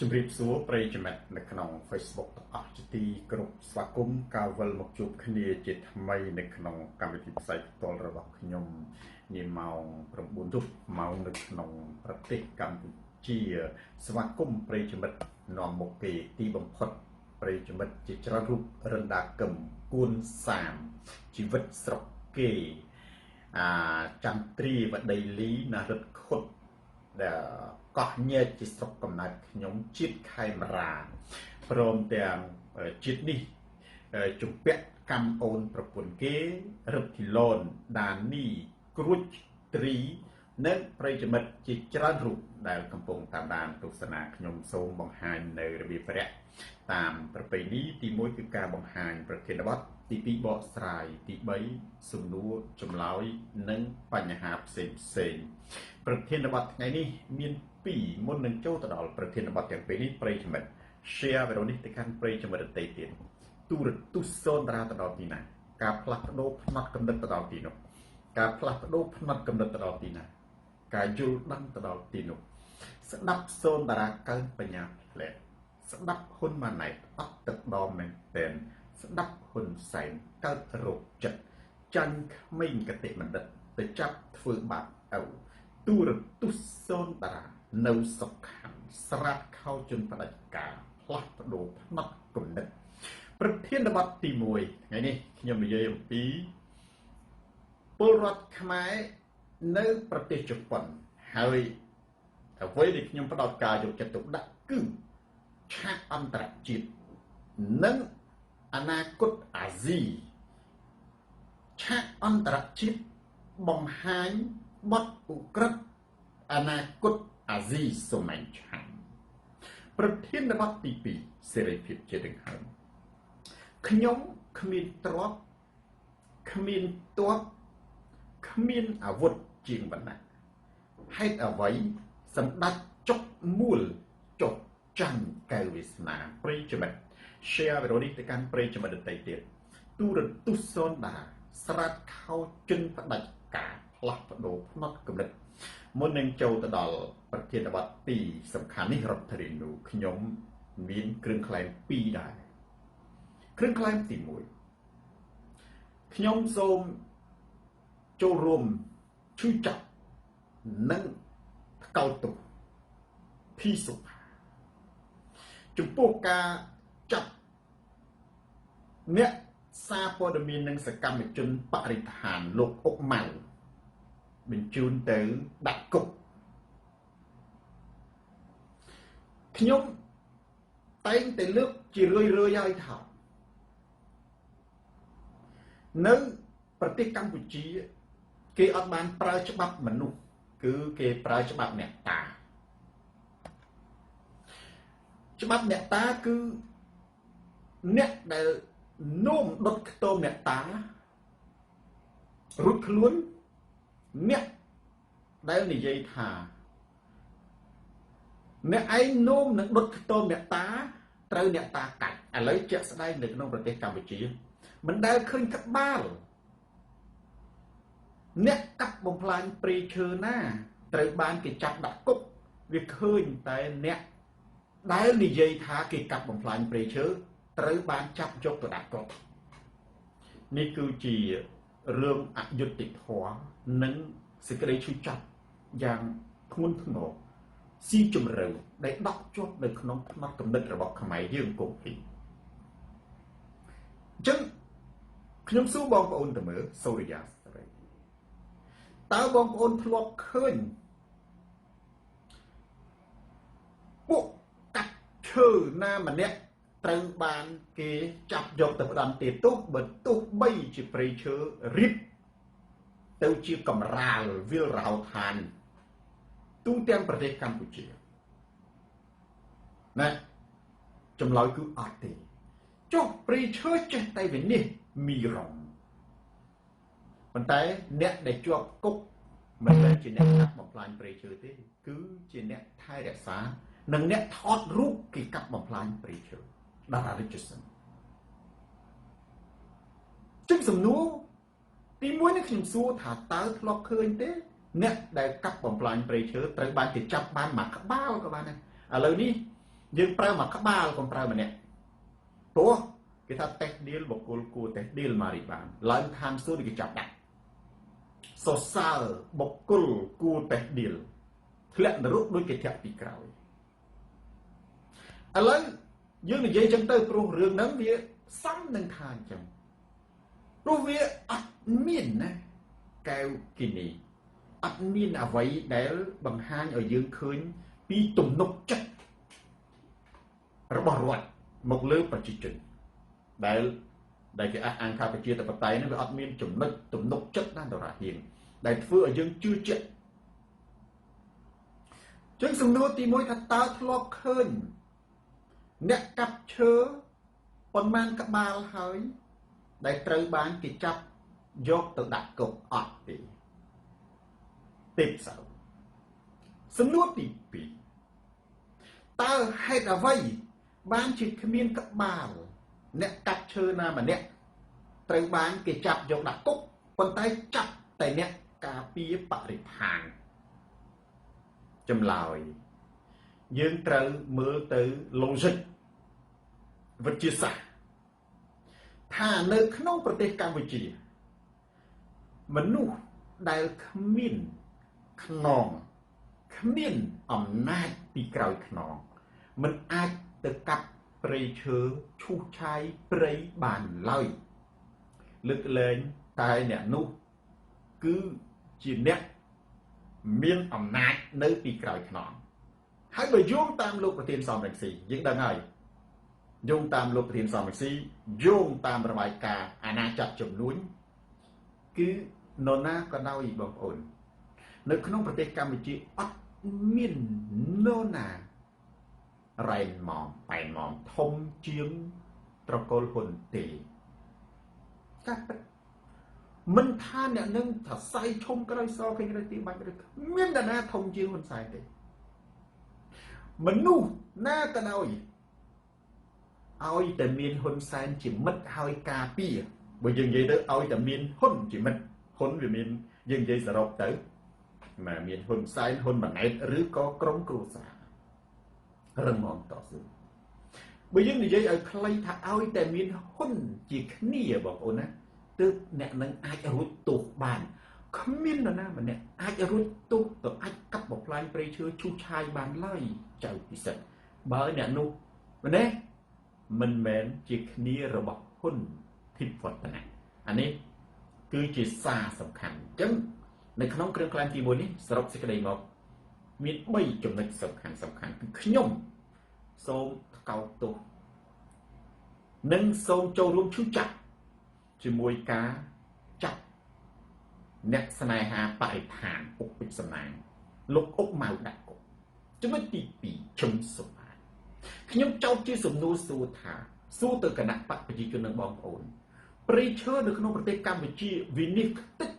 ជំរាបសួរប្រិយមិត្តនៅក្នុង Facebook ទាំងអស់ជាទីគោរពស្វាគមន៍ការវិលមកជួបគ្នាជាថ្មីនៅក្នុងកម្មវិធីផ្សាយផ្ទាល់របស់ខ្ញុំនាម៉ោង 9 យប់ម៉ោងនៅក្នុងប្រទេសកម្ពុជាស្វាគមន៍ប្រិយមិត្តនាំមុខគេទីបំផុតប្រិយមិត្តជាច្រើនរូបរណ្ដាកឹមគួនសាមជីវិតស្រុកគេចន្ទ្រីវដីលីណារិទ្ធខុតដែលកោះញែកជាស្រុកកំណើតខ្ញុំជាតិខេមរាព្រមទាំងជាតិនេះជំពាក់កម្មអូនប្រពន្ធគេរឹបធីឡូនដានីគ្រួចត្រីនិងប្រិយមិត្តជាច្រើនរូបដែលកំពុងតាមដានទស្សនាខ្ញុំសូមបង្ហាញនៅរបៀបរយៈតាមប្រពៃណីទី1គឺការបង្ហាញប្រធានបទទី2បកស្រាយទី3សំណួរចម្លើយនិងបញ្ហាផ្សេងប្រធានបទថ្ងៃនេះមាន2មុននឹងចូលទៅដល់ប្រធានបទទាំងពីរនេះប្រិយមិត្ត share វីដេអូនេះទៅកាន់ប្រិយមិត្តដទៃទៀតទូរទស្សន៍សូនតារាទៅដល់ទីណាការផ្លាស់ប្ដូរផ្នត់កំណត់ទៅដល់ទីនោះការផ្លាស់ប្ដូរផ្នត់កំណត់ទៅដល់ទីណាការយល់ដឹងទៅដល់ទីនោះស្ដាប់សូនតារាកើនបញ្ញាផ្លែស្ដាប់ហ៊ុនម៉ាណែតអត់ទឹកដមមែនតែនស្ដាប់ហ៊ុនសែនកើតរោគចិត្តចាញ់ក្មេងកតិបណ្ឌិតទៅចាប់ធ្វើបាបអវទូរទស្សន៍សូនតារានៅសុខខណ្ឌស្រាតខោជនបដិការផ្លាស់ប្ដូរផ្នត់គំនិតប្រធានបទទី1ថ្ងៃនេះខ្ញុំនិយាយអំពីពលរដ្ឋខ្មែរនៅប្រទេសជប៉ុនហើយអ្វីដែលខ្ញុំផ្ដោតការយកចិត្តទុកដាក់គឺឆាកអន្តរជាតិនិងអនាគតអាស៊ីឆាកអន្តរជាតិបង្ហាញបទឧក្រិដ្ឋអនាគតអាស៊ីសូមែនឆានប្រធានបទទី2សេរីភាពជាដង្ហើមខ្ញុំគ្មានទ្រព្យគ្មានទ័ពគ្មានអាវុធជាងបណ្ណាហេតុអ្វីសម្ដេចចុកមូលចុកចាញ់កែវវាសនាប្រិយមិត្ត share វីដេអូនេះទៅកាន់ប្រិយមិត្តដទៃទៀតទូរទស្សន៍សូនដាស្រាតខោជនផ្ដាច់ការផ្លាស់ប្ដូរផ្នត់គំនិតមុននឹងចូលទៅដល់ប្រធានបទទីសំខាន់នេះរដ្ឋរៀនខ្ញុំមានគ្រឿងក្លែង2ដែរគ្រឿងក្លែងទី1ខ្ញុំសូមចូលរួមឈឺចាប់និងថ្កោលទោសភីសុផាចំពោះការចាប់អ្នកសារព័ត៌មាននិងសកម្មជនបរិស្ថានលោកអុកម៉ៅបញ្ជូនទៅដាក់គុកខ្ញុំតែងតែលើកជារឿយឲ្យថានៅប្រទេសកម្ពុជាគេអត់បានប្រើច្បាប់មនុស្សគឺគេប្រើច្បាប់អ្នកតាច្បាប់អ្នកតាគឺអ្នកដែលនោមដុតខ្ទមអ្នកតារួចខ្លួនអ្នកដែលនិយាយថាអ្នកឯងនោមនឹងដុតខ្ទមអ្នកតាត្រូវអ្នកតាកាច់ឥឡូវជាក់ស្ដែងនៅក្នុងប្រទេសកម្ពុជាមិនដែលឃើញក្បាលអ្នកកាប់បំផ្លាញព្រៃឈើណាត្រូវបានគេចាប់ដាក់គុកវាឃើញតែអ្នកដែលនិយាយថាគេកាប់បំផ្លាញព្រៃឈើត្រូវបានចាប់យកទៅដាក់គុកនេះគឺជារឿងអយុត្តិធម៌និងសេចក្តីឈឺចាប់យ៉ាងធ្ងន់ធ្ងរស៊ីជម្រៅដែលដក់ជាប់នៅក្នុងផ្នត់គំនិតរបស់ខ្មែរយើងកុំពីអញ្ចឹងខ្ញុំសួរបងប្អូនទៅមើលសូរិយាស្រីតើបងប្អូនធ្លាប់ឃើញពួកកាប់ឈើណាម្នាក់ត្រូវបានគេចាប់យកទៅផ្ដន្ទាទោសបើទោះបីជាព្រៃឈើរៀបទៅជាកំរាលវិលរហោឋានទូទាំងប្រទេសកម្ពុជាណាចម្លើយគឺអត់ទេចុះព្រៃឈើចេះតែវិនិច្ឆ័យមីរងប៉ុន្តែអ្នកដែលជាប់គុកមិនមែនជាអ្នកកាប់បំផ្លាញព្រៃឈើទេគឺជាអ្នកថែរក្សានិងអ្នកថតរូបគេកាប់បំផ្លាញព្រៃឈើដារ៉ារិជសិនជិះសំណួរទី1នេះខ្ញុំសួរថាតើធ្លាប់ឃើញទេអ្នកដែលកាប់បំផ្លាញព្រៃឈើត្រូវបានគេចាប់បានមួយក្បាលក៏បានដែរឥឡូវនេះ យើងប្រើមកក្បាលកុំប្រើម្នាក់ព្រោះគេថាតេស្តឌីលបុគ្គលគួរតេស្តឌីលមករីបានឡើងឋានសួគ៌គេចាប់ដាក់សរសើរបុគ្គលគួរតេស្តឌីលធ្លាក់នរកដូចគេធាក់ពីក្រោយឥឡូវយើងនិយាយចឹងទៅព្រោះរឿងហ្នឹងវាសំនឹងថាអញ្ចឹងព្រោះវាអត់មានណាកែវគីនីអត់មានអ្វីដែលបង្ហាញឲ្យយើងឃើញពីទំនុកចិត្តរបស់រដ្ឋមកលើប្រជាជនដែលគេអះអាងថាប្រជាធិបតេយ្យនេះវាអត់មានចំណុចទំនុកចិត្តណាដរាហៀងដែលធ្វើឲ្យយើងជឿជាក់ចឹងសំណួរទី1ថាតើធ្លាប់ឃើញអ្នកកាប់ឈើប៉ុន្មានក្បាលហើយដែលត្រូវបានគេចាប់យកទៅដាក់គុកអត់ទេផ្សៅសំណួរទី2តើហេតុអ្វីបានជាគ្មានក្បាលអ្នកកាប់ឈើណាម្នាក់ត្រូវបានគេចាប់យកដាក់គុកប៉ុន្តែចាប់តែអ្នកការពារបរិស្ថានចម្លើយយើងត្រូវមើលទៅ logic វិទ្យាសាស្ត្រថានៅក្នុងប្រទេសកម្ពុជាមនុស្សដែលគ្មានខ្នងគ្មានអំណាចពីក្រោយខ្នងមិនអាចទៅកាប់ព្រៃឈើឈូសឆាយព្រៃបានឡើយលើកលែងតែអ្នកនោះគឺជាអ្នកមានអំណាចនៅពីក្រោយខ្នងហើយបើយោងតាមលោកប្រធានសំរងស៊ីយើងដឹងហើយយោងតាមលោកប្រធានសំរងស៊ីយោងតាមរបាយការណ៍អាណាចក្រចំនួនគឺនរណាក៏ដោយបងប្អូននៅក្នុងប្រទេសកម្ពុជាអត់មាននរណារ៉ែនម៉មប៉ែនម៉មធំជាងត្រកូលហ៊ុនទេកាត់មិនថាអ្នកនឹងថាសៃឈុំក្រោយសឃើញក្រោយទីបាច់ឬមាននរណាធំជាងហ៊ុនសែនទេមនុស្សណាក៏ដោយឲ្យតែមានហ៊ុនសែនជាមិត្តហើយការពារបើយើងនិយាយទៅឲ្យតែមានហ៊ុនជាមិត្តហ៊ុនវាមានយើងនិយាយសរុបទៅmàមានហ៊ុនសែនហ៊ុនម៉ាណែតឬក៏ក្រុមគ្រួសាររឹងមាំតស៊ូបើយើងនិយាយឲ្យខ្លីថាឲ្យតែមានហ៊ុនជាគ្នាបងប្អូនណាទើបអ្នកនឹងអាចរួចទោសបានគ្មាននរណាម្នាក់អាចរួចទោសទៅអាចកាប់បំផ្លាញព្រៃឈើឈូសឆាយបានឡើយចៅពិសិដ្ឋបើអ្នកនោះម្នាក់មិនមែនជាគ្នារបស់ហ៊ុនធីបវឌ្ឍនៈអានេះគឺជាសារសំខាន់អញ្ចឹងនៅក្នុងគ្រឿងក្លែងទី1នេះសរុបសេចក្តីមកមាន3ចំណុចសំខាន់គឺខ្ញុំសូមថ្កោលទោសនិងសូមចូលរួមឈឺចាប់ជាមួយការចាប់អ្នកស្នេហាបរិស្ថានអុកពេជ្រសំណាងលោកអុកម៉ៅដាក់គុកចំណុចទី2ខ្ញុំសុផាតខ្ញុំចោទជាសំណួរសួរថាសួរទៅគណៈបកប្រជាជននិងបងប្អូនព្រៃឈើនៅក្នុងប្រទេសកម្ពុជាវិនិច្ឆ័យតិច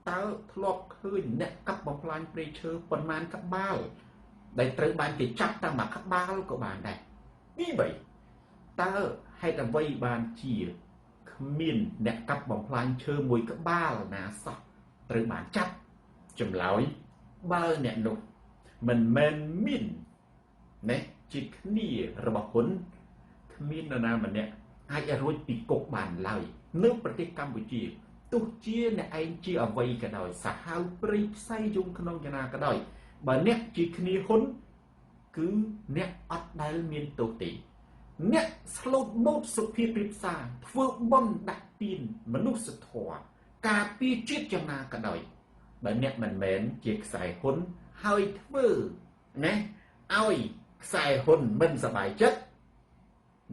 តើធ្លាប់ឃើញអ្នកកាប់បំផ្លាញព្រៃឈើប៉ុន្មានក្បាលដែលត្រូវបានគេចាប់តាមមួយក្បាលក៏បានដែរទី3តើហេតុអ្វីបានជាគ្មានអ្នកកាប់បំផ្លាញឈើមួយក្បាលណាសោះត្រូវបានចាប់ចម្លើយបើអ្នកនោះមិនមែនមានណែជាគ្នារបស់ហ៊ុនគ្មាននរណាម្នាក់អាចរួចពីគុកបានឡើយនៅប្រទេសកម្ពុជាទោះជាអ្នកឯងជាអ្វីក៏ដោយសាហាវព្រៃផ្សៃយំក្នុងយ៉ាងណាក៏ដោយបើអ្នកជាគ្នាហ៊ុនគឺអ្នកអត់ដែលមានទោសទេអ្នកស្លូតបូតសុភាពរៀបសារធ្វើបុណ្យដាក់ទានមនុស្សធម៌ការពារជាតិយ៉ាងណាក៏ដោយបើអ្នកមិនមែនជាខ្សែហ៊ុនហើយធ្វើណាឲ្យខ្សែហ៊ុនមិនសប្បាយចិត្ត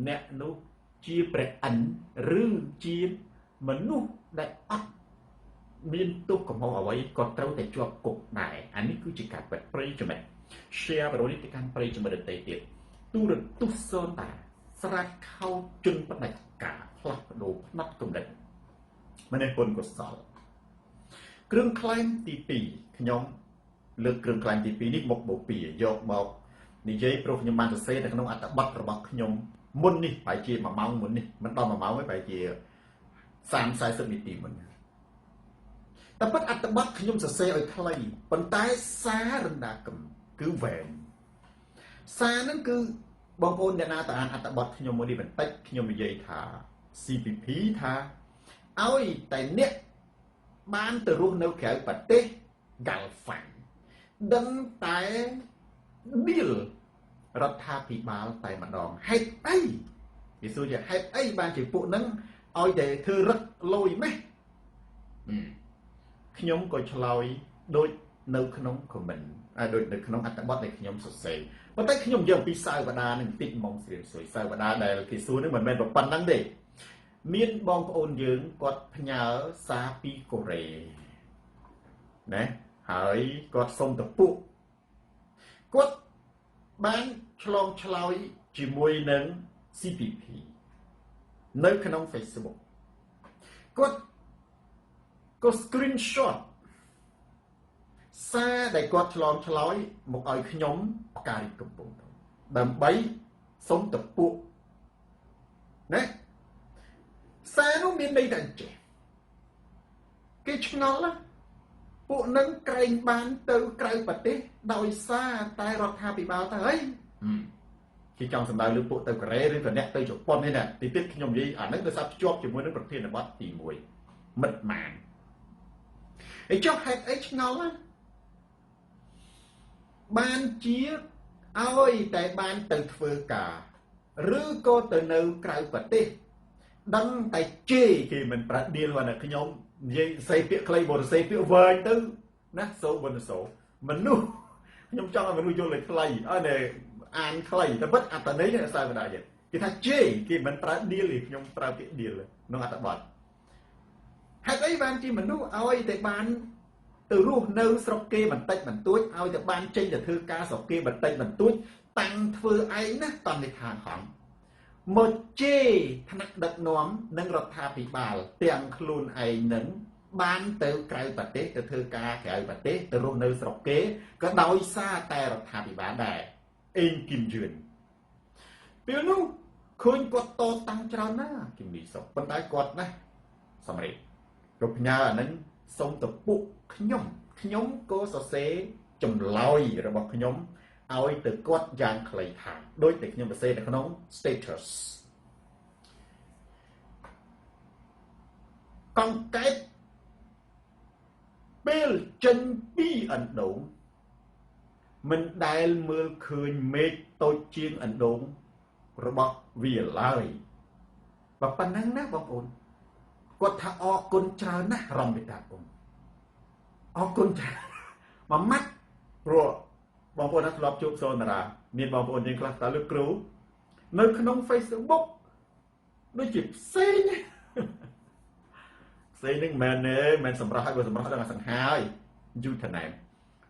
អ្នកនោះជាព្រះអិនឬជាមនុស្សដែលអត់មានទុកកំហុសអ្វីក៏ត្រូវតែជាប់គុកដែរអានេះគឺជាការពិតប្រិយចំណេះ share វីដេអូនេះទៅកាន់ប្រិយចំណេះដទៃទៀតទូរទស្សន៍សូនតាស្រាច់ខោជន់ផ្ដាច់ការផ្លាស់ប្ដូរផ្នែកកំណត់ម្នេះគុណកុសលគ្រឿងក្លែងទី2ខ្ញុំលើកគ្រឿងក្លែងទី2នេះមកបូព៌ាយកមកនិយាយព្រោះខ្ញុំបានសរសេរនៅក្នុងអត្ថបទរបស់ខ្ញុំមុននេះប្រហែលជា1ម៉ោងមុននេះមិនដល់1ម៉ោងទេប្រហែលជា30-40នាទីមុនតែពិតអត្ថបទខ្ញុំសរសេរឲ្យខ្លីប៉ុន្តែសាររណ្ដាកម្មគឺវែងសារហ្នឹងគឺ បងប្អូនអ្នកណាទៅអានអត្ថបទខ្ញុំមួយនេះបន្តិចខ្ញុំនិយាយថា CPP ថាឲ្យតែអ្នកបានទៅរស់នៅក្រៅប្រទេស Galfan ដឹងតែ deal រដ្ឋាភិបាលតែម្ដងហេតុអីគេសួរជាហេតុអីបានជាពួកហ្នឹងឲ្យតែធ្វើរឹកលយម៉េះខ្ញុំក៏ឆ្លើយដូចនៅក្នុង comment ដូចនៅក្នុងអត្ថបទដែលខ្ញុំសរសេរប៉ុន្តែខ្ញុំនិយាយអំពីសាវតានឹងបន្តិចហ្មងស្រីស្រួយសាវតាដែលគេសួរនេះមិនមែនប៉ុណ្្នឹងទេមានបងប្អូនយើងគាត់ផ្ញើសារពីកូរ៉េណាហើយគាត់សុំទៅពួកគាត់បានឆ្លងឆ្លើយជាមួយនឹង CPP នៅក្នុង Facebook គាត់ក៏ screenshot សារដែលគាត់ឆ្លងឆ្លើយមកឲ្យខ្ញុំផ្កាយកំពុងដើម្បីសុំទៅពួកណាសារនោះមានន័យថាអញ្ចេះគេឆ្ងល់ណាពួកនឹងក្រែងបានទៅក្រៅប្រទេសដោយសារតែរដ្ឋាភិបាលទៅអីគេចង់សម្ដៅលើពួកទៅកូរ៉េឬក៏អ្នកទៅជប៉ុននេះណាទីទៀតខ្ញុំនិយាយអានឹងដោយសារភ្ជាប់ជាមួយនឹងប្រធានបទទី1មិត្តម៉ានឯចុះហេតុអីឆ្ងល់ណាបានជាឲ្យតែបានទៅធ្វើការឬក៏ទៅនៅក្រៅប្រទេសដឹងតែជេរគេមិនប្រាដៀលគាត់ណាខ្ញុំនិយាយសេពាក្យខ្លីបរិសេពាក្យវែងទៅណាសូវនសូមនុស្សខ្ញុំចង់ឲ្យមនុស្សយល់ឲ្យខ្លីអើអានខ្លីតែពិតអត្តន័យនេះសាវតាទៀតគេថាជេរគេមិនប្រើដៀលទេខ្ញុំប្រើពាក្យដៀលក្នុងអត្ថបទហេតុអីបានជាមនុស្សឲ្យតែបានទៅរស់នៅស្រុកគេបន្តិចបន្តួចឲ្យតែបានចេញទៅធ្វើការស្រុកគេបន្តិចបន្តួចតាំងធ្វើឯងណាតនិខានហំមកជេរថ្នាក់ដឹកនាំនិងរដ្ឋាភិបាលទាំងខ្លួនឯងនឹងបានទៅក្រៅប្រទេសទៅធ្វើការក្រៅប្រទេសទៅរស់នៅស្រុកគេក៏ដោយសារតែរដ្ឋាភិបាលដែរអេងគីមយឿនពេលនោះឃើញគាត់តតាំងច្រើនណាស់គីមលីសុកប៉ុន្តែគាត់ណាសម្រេចក៏ផ្ញើអានឹងសុំទៅពួកខ្ញុំក៏សរសេរចម្លើយរបស់ខ្ញុំឲ្យទៅគាត់យ៉ាងខ្លីថាដូចតែខ្ញុំសរសេរនៅក្នុង status កង្កែបពេលចេញពីអណ្ដូងមិនដែលមើលឃើញមេឃតូចជាងអណ្ដូងរបស់វាឡើយប៉ុណ្ណឹងណាបងប្អូនគាត់ថាអរគុណច្រើនណាស់រំវិតាគុំអរគុណច្រើនមួយម៉ាត់ព្រោះបងប្អូនធ្លាប់ជួបសូនតារាមានបងប្អូនយើងខ្លះតើលោកគ្រូនៅក្នុង Facebook ដូចជាផ្សេងនឹងមិនសម្រាប់ឲ្យបើសម្រាប់ដល់សង្ហាហើយយូរថណែម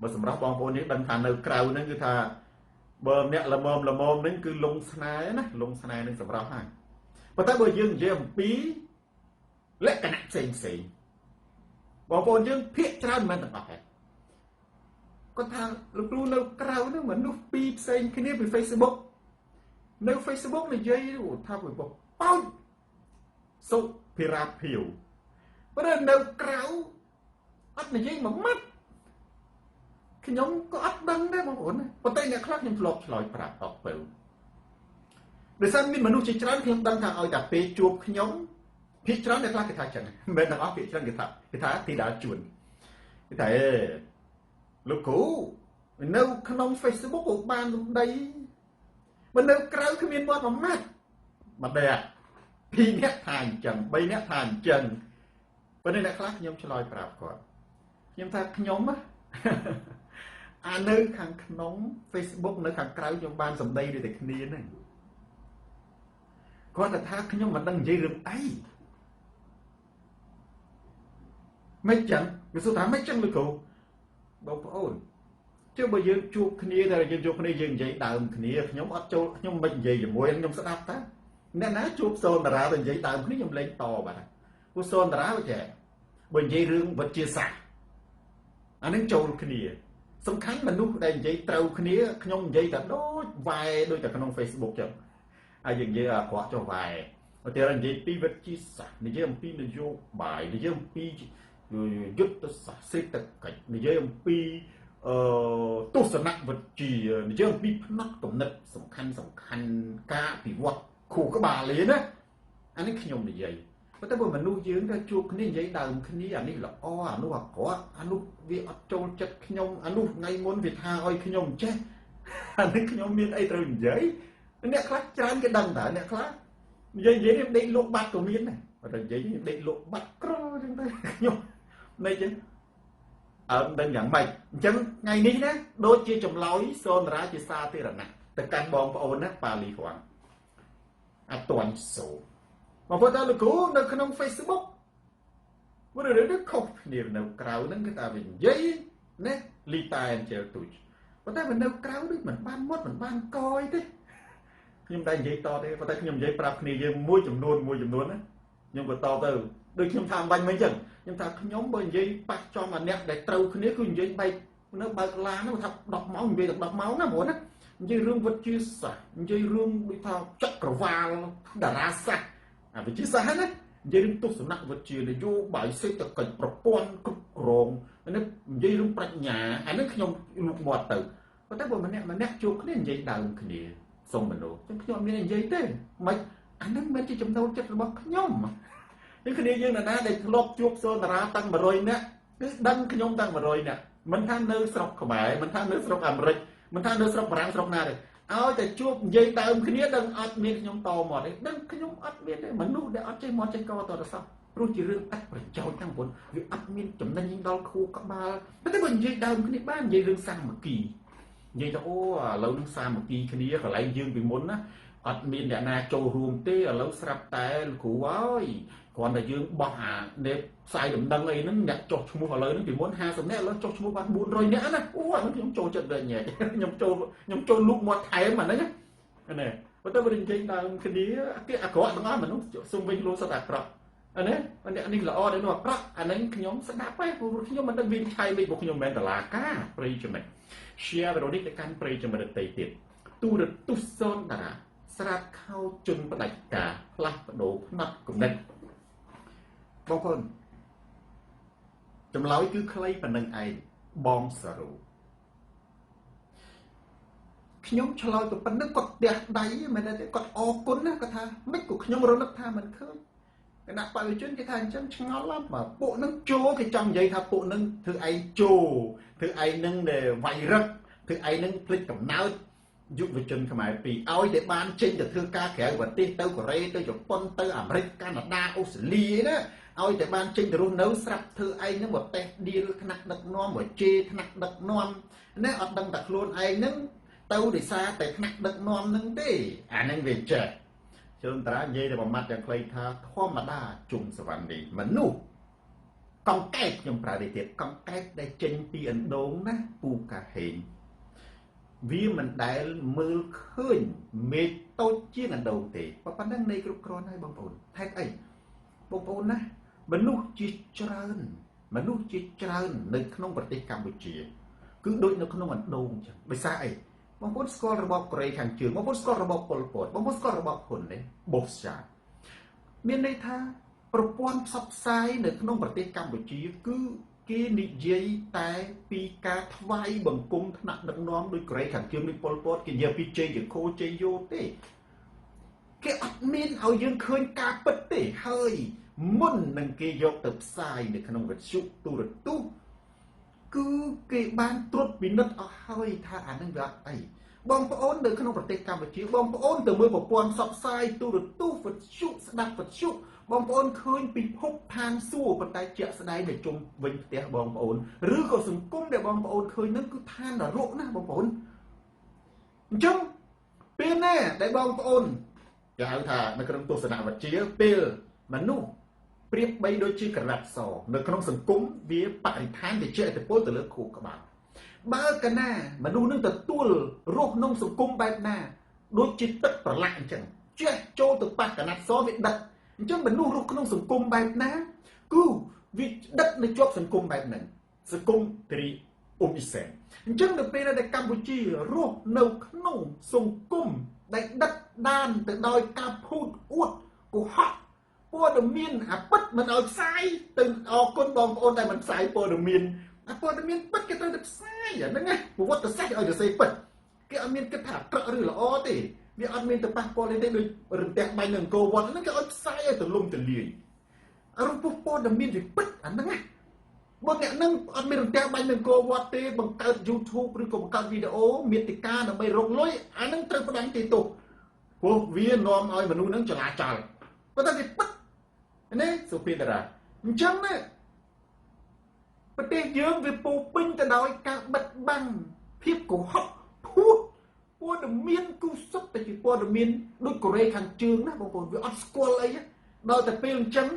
បើសម្រាប់បងប្អូននេះដឹងថានៅក្រៅហ្នឹងគឺថាបើអ្នកល្មមហ្នឹងគឺលងស្នេហ៍ណាលងស្នេហ៍នឹងសម្រាប់ហើយប៉ុន្តែបើយើងនិយាយអំពីលក្ខណៈផ្សេងបងប្អូនយើងភាគច្រើនមិនទាំងអស់ទេគាត់ថាលោកគ្រូនៅក្រៅហ្នឹងមនុស្សពីរផ្សេងគ្នាពី Facebook នៅ Facebook និយាយថាវាបោចសុភិរាភីវប៉ុន្តែនៅក្រៅអត់និយាយមួយម៉ាត់ខ្ញុំក៏អត់ដឹងដែរបងប្អូនប៉ុន្តែអ្នកខ្លះខ្ញុំធ្លាប់ឆ្លើយប្រាប់អត់ទៅដោយសារមានមនុស្សជាច្រើនខ្ញុំដឹងថាឲ្យតែពេលជួបខ្ញុំភាគច្រើនអ្នកខ្លះគេថាចឹងមិនមែនទាំងអស់ភាគច្រើនគេថាទីដាល់ជួនគេថាលោកគ្រូនៅក្នុង Facebook បានលំដីបើនៅក្រៅគ្មានមាត់មួយម៉ាត់មកដែរពីរអ្នកថាអញ្ចឹង3អ្នកថាអញ្ចឹងប៉ុន្តែអ្នកខ្លះខ្ញុំឆ្លើយប្រាប់គាត់ខ្ញុំថាខ្ញុំអានៅខាងក្នុង Facebook នៅខាងក្រៅខ្ញុំបានសម្ដីដូចតែគ្នាហ្នឹងគាត់ថាខ្ញុំមិនដឹងនិយាយរឿងអីមិនចឹងវាសួរថាមិនចឹងលោកគ្រូបងប្អូនចុះបើយើងជួបគ្នាតែយើងជួបគ្នាយើងនិយាយដើមគ្នាខ្ញុំអត់ចូលខ្ញុំមិននិយាយជាមួយខ្ញុំស្ដាប់តាអ្នកណាជួបសូនតារាទៅនិយាយដើមគ្នាខ្ញុំលេងតបាទព្រោះសូនតារាវាចេះបើនិយាយរឿងវិទ្យាសាស្ត្រអានឹងចូលគ្នាសំខាន់មនុស្សដែលនិយាយត្រូវគ្នាខ្ញុំនិយាយតែដូចវ៉ែដូចតែក្នុង Facebook ចឹងហើយយើងនិយាយអាក្រក់ចុះវ៉ែឧទាហរណ៍និយាយពីវិទ្យាសាស្ត្រនិយាយអំពីនយោបាយនិយាយអំពីយុទ្ធសាស្ត្រសេដ្ឋកិច្ចនិយាយអំពី ទស្សនវិជ្ជានិយាយពីផ្នែកគំនិតសំខាន់ការពិវត្តគ្រូក្បាលលេណាអានេះខ្ញុំនិយាយប៉ុន្តែបើមនុស្សយើងទៅជួបគ្នានិយាយដើមគ្នាអានេះល្អអានោះអាក្រក់អានោះវាអត់ចូលចិត្តខ្ញុំអានោះថ្ងៃមុនវាថាឲ្យខ្ញុំចេះអានេះខ្ញុំមានអីត្រូវនិយាយអ្នកខ្លះច្រើនគេដឹងតើអ្នកខ្លះនិយាយដេកលក់បាត់ក៏មានដែរបើតែនិយាយដេកលក់បាត់ក្រចឹងទៅខ្ញុំនៅចឹងអើដឹងយ៉ាងម៉េចអញ្ចឹងថ្ងៃនេះណាដូចជាចម្លើយសូនរាជាសាធារណៈទៅកាន់បងប្អូនណាប៉ាលីហួងអត់ទាន់សូបងប្អូនតើលោកគ្រូនៅក្នុង Facebook ព្រោះរឿងនេះខុសគ្នានៅក្រៅហ្នឹងគឺថាវានិយាយណាលីតែអញ្ចឹងទូចប៉ុន្តែនៅក្រៅដូចមិនបានមុតមិនបានកយទេខ្ញុំតែនិយាយតទេប៉ុន្តែខ្ញុំនិយាយប្រាប់គ្នាយើងមួយចំនួនណាខ្ញុំក៏តទៅដូចខ្ញុំថាបាញ់មិញអញ្ចឹងខ្ញុំថាខ្ញុំបើនិយាយប៉ះចំអាអ្នកដែលត្រូវគ្នាគឺនិយាយបែកនៅបើកឡានហ្នឹងថា10ម៉ោងនិយាយតែ10ម៉ោងណាបងណានិយាយរឿងវិទ្យាសាស្ត្រនិយាយរឿងដូចថាចក្រវាលតារាសាស្ត្រអាវិទ្យាសាស្ត្រណានិយាយរឿងទស្សនវិជ្ជានយោបាយសេដ្ឋកិច្ចប្រព័ន្ធគ្រប់គ្រងនេះនិយាយរឿងប្រាជ្ញាអានេះខ្ញុំលូកមាត់ទៅប៉ុន្តែបើម្នាក់ជួបគ្នានិយាយដើមគ្នាសុំមនុស្សចឹងខ្ញុំអត់មាននិយាយទេមិនអានេះមិនជាចំណូលចិត្តរបស់ខ្ញុំនេះគ្នាយើងណាដែលធ្លាប់ជួបសូនតារាតាំង100នាក់គឺដឹងខ្ញុំតាំង100នាក់មិនថានៅស្រុកខ្មែរមិនថានៅស្រុកអាមេរិកមិនថានៅស្រុកបារាំងស្រុកណាទេឲ្យតែជួបនិយាយដើមគ្នាដឹងអត់មានខ្ញុំតមកទេដឹងខ្ញុំអត់មានទេមនុស្សដែលអត់ចេះមកចេះកតរសោះព្រោះជារឿងអត់ប្រយោជន៍ទាំងប៉ុនវាអត់មានចំណេញដល់គ្រូក្បាលតែបើនិយាយដើមគ្នាបាននិយាយរឿងសាមគ្គីនិយាយទៅអូឥឡូវនឹងសាមគ្គីគ្នាកន្លែងយើងពីមុនណាអត់មានអ្នកណាចូលរួមទេឥឡូវស្រាប់តែលោកគ្រូអើយគ្រាន់តែយើងបោះអានេះផ្សាយដំណឹងអីហ្នឹងអ្នកចុះឈ្មោះឥឡូវហ្នឹងពីមុន50នាក់ឥឡូវចុះឈ្មោះបាន400នាក់ណាអូអាហ្នឹងខ្ញុំចូលចិត្តវិញខ្ញុំចូលលូកមាត់ថែមអាហ្នឹងណាបើទៅវិញនិយាយដើមគ្នាគេអាក្រក់ទាំងអស់មនុស្សសុំវិញលោកសុទ្ធអាក្រក់អានេះអ្នកនេះល្អដែរនោះអាក្រក់អាហ្នឹងខ្ញុំស្ដាប់ទេព្រោះខ្ញុំមិនដឹងវិនិច្ឆ័យវិញព្រោះខ្ញុំមិនមែនតឡាការប្រិយចំណិត share វីដេអូនេះទៅកាន់ប្រិយចំណិតដទៃទៀតទូរទស្សន៍សូនតារាស្រាតខោជន់ផ្ដាច់ការផ្លាស់ប្ដូរផ្នត់គំនិតបងប្អូនចម្លើយគឺខ្លីប៉ុណ្្នឹងឯងបងសារូខ្ញុំឆ្លើយទៅប៉ុណ្្នឹងគាត់ផ្ទះដៃមែនទេគាត់អរគុណណាគាត់ថាមិនក៏ខ្ញុំរលឹកថាមិនឃើញគណៈបរិជនគេថាអញ្ចឹងឆ្ងល់ឡាប់បើពួកនឹងជោគេចង់និយាយថាពួកនឹងធ្វើឯងជោធ្វើឯងនឹងវាយរឹកធ្វើឯងនឹងភ្លេចកំណើតយុវជនខ្មែរពីរឲ្យតែបានចេញទៅធ្វើការក្រៅប្រទេសទៅកូរ៉េទៅជប៉ុនទៅអាមេរិកកាណាដាអូស្ត្រាលីណាឲ្យតែបានចេញទៅរស់នៅស្រាប់ធ្វើឯងនឹងមកតេស្តឌីលថ្នាក់ដឹកនាំមកជេរថ្នាក់ដឹកនាំណាអត់ដឹងតែខ្លួនឯងនឹងទៅដោយសារតែថ្នាក់ដឹកនាំនឹងទេអានឹងវាចេះជើងតារានិយាយតែមួយម៉ាត់យ៉ាងខ្លីថាធម្មតាជុំសវណ្ណីមនុស្សកង្កែបខ្ញុំប្រើនេះទៀតកង្កែបដែលចេញពីអណ្ដូងណាពូកាហេងវាមិនដែលមើលឃើញមេឃតូចជាងអណ្ដូងទេប៉ុណ្ណឹងនៃគ្រប់គ្រាន់ហើយបងប្អូនហេតុអីបងប្អូនណាមនុស្សជាច្រើននៅក្នុងប្រទេសកម្ពុជាគឺដូចនៅក្នុងអណ្ដូងអញ្ចឹងដោយសារអីបងប្អូនស្គាល់របបកូរ៉េខាងជើងបងប្អូនស្គាល់របបប៉ុលពតបងប្អូនស្គាល់របបហ៊ុនទេបូស្ចាមានន័យថាប្រព័ន្ធផ្សព្វផ្សាយនៅក្នុងប្រទេសកម្ពុជាគឺគេនិយាយតែពីការថ្វាយបង្គំថ្នាក់ដឹកនាំដោយកូរ៉េខាងជើងដូចប៉ុលពតគេនិយាយពីជ័យខូជ័យយោទេគេអត់មានឲ្យយើងឃើញការពិតទេហើយមុននឹងគេយកទៅផ្សាយនៅក្នុងវិទ្យុទូរទស្សន៍គឺគេបានត្រួតពិនិត្យអស់ហើយថាអានឹងវាអីបងប្អូននៅក្នុងប្រទេសកម្ពុជាបងប្អូនទៅមើលប្រព័ន្ធផ្សព្វផ្សាយទូរទស្សន៍វិទ្យុស្ដាប់វិទ្យុបងប្អូនឃើញពិភពឋានសួគ៌ប៉ុន្តែជាក់ស្ដែងនៅជុំវិញផ្ទះបងប្អូនឬក៏សង្គមដែលបងប្អូនឃើញនឹងគឺឋាននរកណាបងប្អូនអញ្ចឹងពេលណាដែលបងប្អូនគេហៅថានៅក្នុងទស្សនវិជ្ជាពេលមនុស្សប្រៀបបីដូចជាក្រណាត់សនៅក្នុងសង្គមវាបរិស្ថានវាជាឥទ្ធិពលទៅលើគ្រូក្បាលបើកណាមនុស្សនឹងទទួលរស់ក្នុងសង្គមបែបណាដូចជាទឹកប្រឡាក់អញ្ចឹងចេះចូលទៅប៉ះក្រណាត់សវាដិតអញ្ចឹងមនុស្សរស់ក្នុងសង្គមបែបណាគឺវាដិតនៅជាប់សង្គមបែបហ្នឹងសង្គមត្រីអ៊ុំអ៊ីសែនអញ្ចឹងនៅពេលដែលកម្ពុជារស់នៅក្នុងសង្គមដែលដិតដានទៅដោយការភូតអួតកុហកព័ត៌មានអាពិតមិនឲ្យផ្សាយទៅអរគុណបងប្អូនដែលមិនផ្សាយព័ត៌មាន អាព័ត៌មានពិតគេត្រូវតែផ្សាយអាហ្នឹងណាប្រវត្តិសាស្ត្រឲ្យទៅសេពិតគេអត់មានគិតថាអាក្រក់ឬល្អទេវាអត់មានទៅប៉ះពាល់ទេដូចរន្ទះបាញ់នៅអង្គរវត្តហ្នឹងគេឲ្យផ្សាយឲ្យទលំទលាយរូបព័ត៌មានវាពិតអាហ្នឹងណាបើអ្នកហ្នឹងអត់មានរន្ទះបាញ់នៅអង្គរវត្តទេបង្កើត YouTube ឬក៏បង្កើតវីដេអូមាតិកាដើម្បីរកលុយអាហ្នឹងត្រូវផ្ដាំទីទោសព្រោះវានាំឲ្យមនុស្សហ្នឹងចលាចលប៉ុន្តែវាពិតនេះសុភីតារាអញ្ចឹងណាប្រទេសយើងវាពោពេញទៅដោយការបិទបាំងភាពកុហកភួតព័ត៌មានគូសុទ្ធតែជាព័ត៌មានដូចកូរ៉េខាងជើងណាបងប្អូនវាអត់ស្គាល់អីដល់តែពេលអញ្ចឹង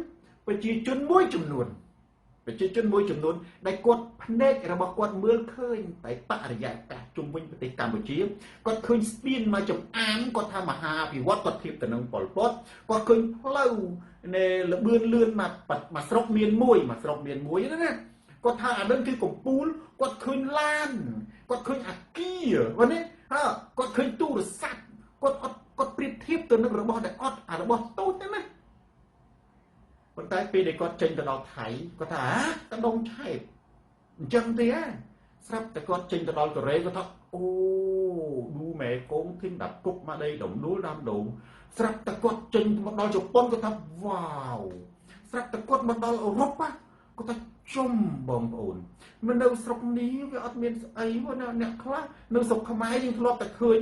ប្រជាជនមួយចំនួនដែលគាត់ភ្នែករបស់គាត់មើលឃើញតែបរិយាកាសជុំវិញប្រទេសកម្ពុជាគាត់ឃើញស្ពានមកចំអានគាត់ថាមហាអភិវឌ្ឍគាត់ធៀបទៅនឹងប៉ុលពតគាត់ឃើញផ្លូវនៃលបឿនលឿនមកស្រុកមានមួយហ្នឹងណាគាត់ថាអានឹងគឺកំពូលគាត់ឃើញឡានគាត់ឃើញអាគារហ្នឹងណាគាត់ឃើញទូរស័ព្ទគាត់ប្រៀបធៀបទៅនឹងរបស់ដែលអត់អារបស់តូចហ្នឹងណាប៉ុន្តែពេលដែលគាត់ចេញទៅដល់ថៃគាត់ថាកណ្ដុងឆែបអញ្ចឹងទេស្រាប់តែគាត់ចេញទៅដល់កូរ៉េគាត់ថាអូឌូម៉ែកងធីមដាក់គុកមកដីដំដួលដាំដូងស្រាប់តែគាត់ចេញមកដល់ជប៉ុនគាត់ថាវ៉ាវស្រាប់តែគាត់មកដល់អឺរ៉ុបគាត់ថាជុំបងប្អូនមិននៅស្រុកនេះវាអត់មានស្អីទេអ្នកខ្លះនៅស្រុកខ្មែរយើងធ្លាប់តែឃើញ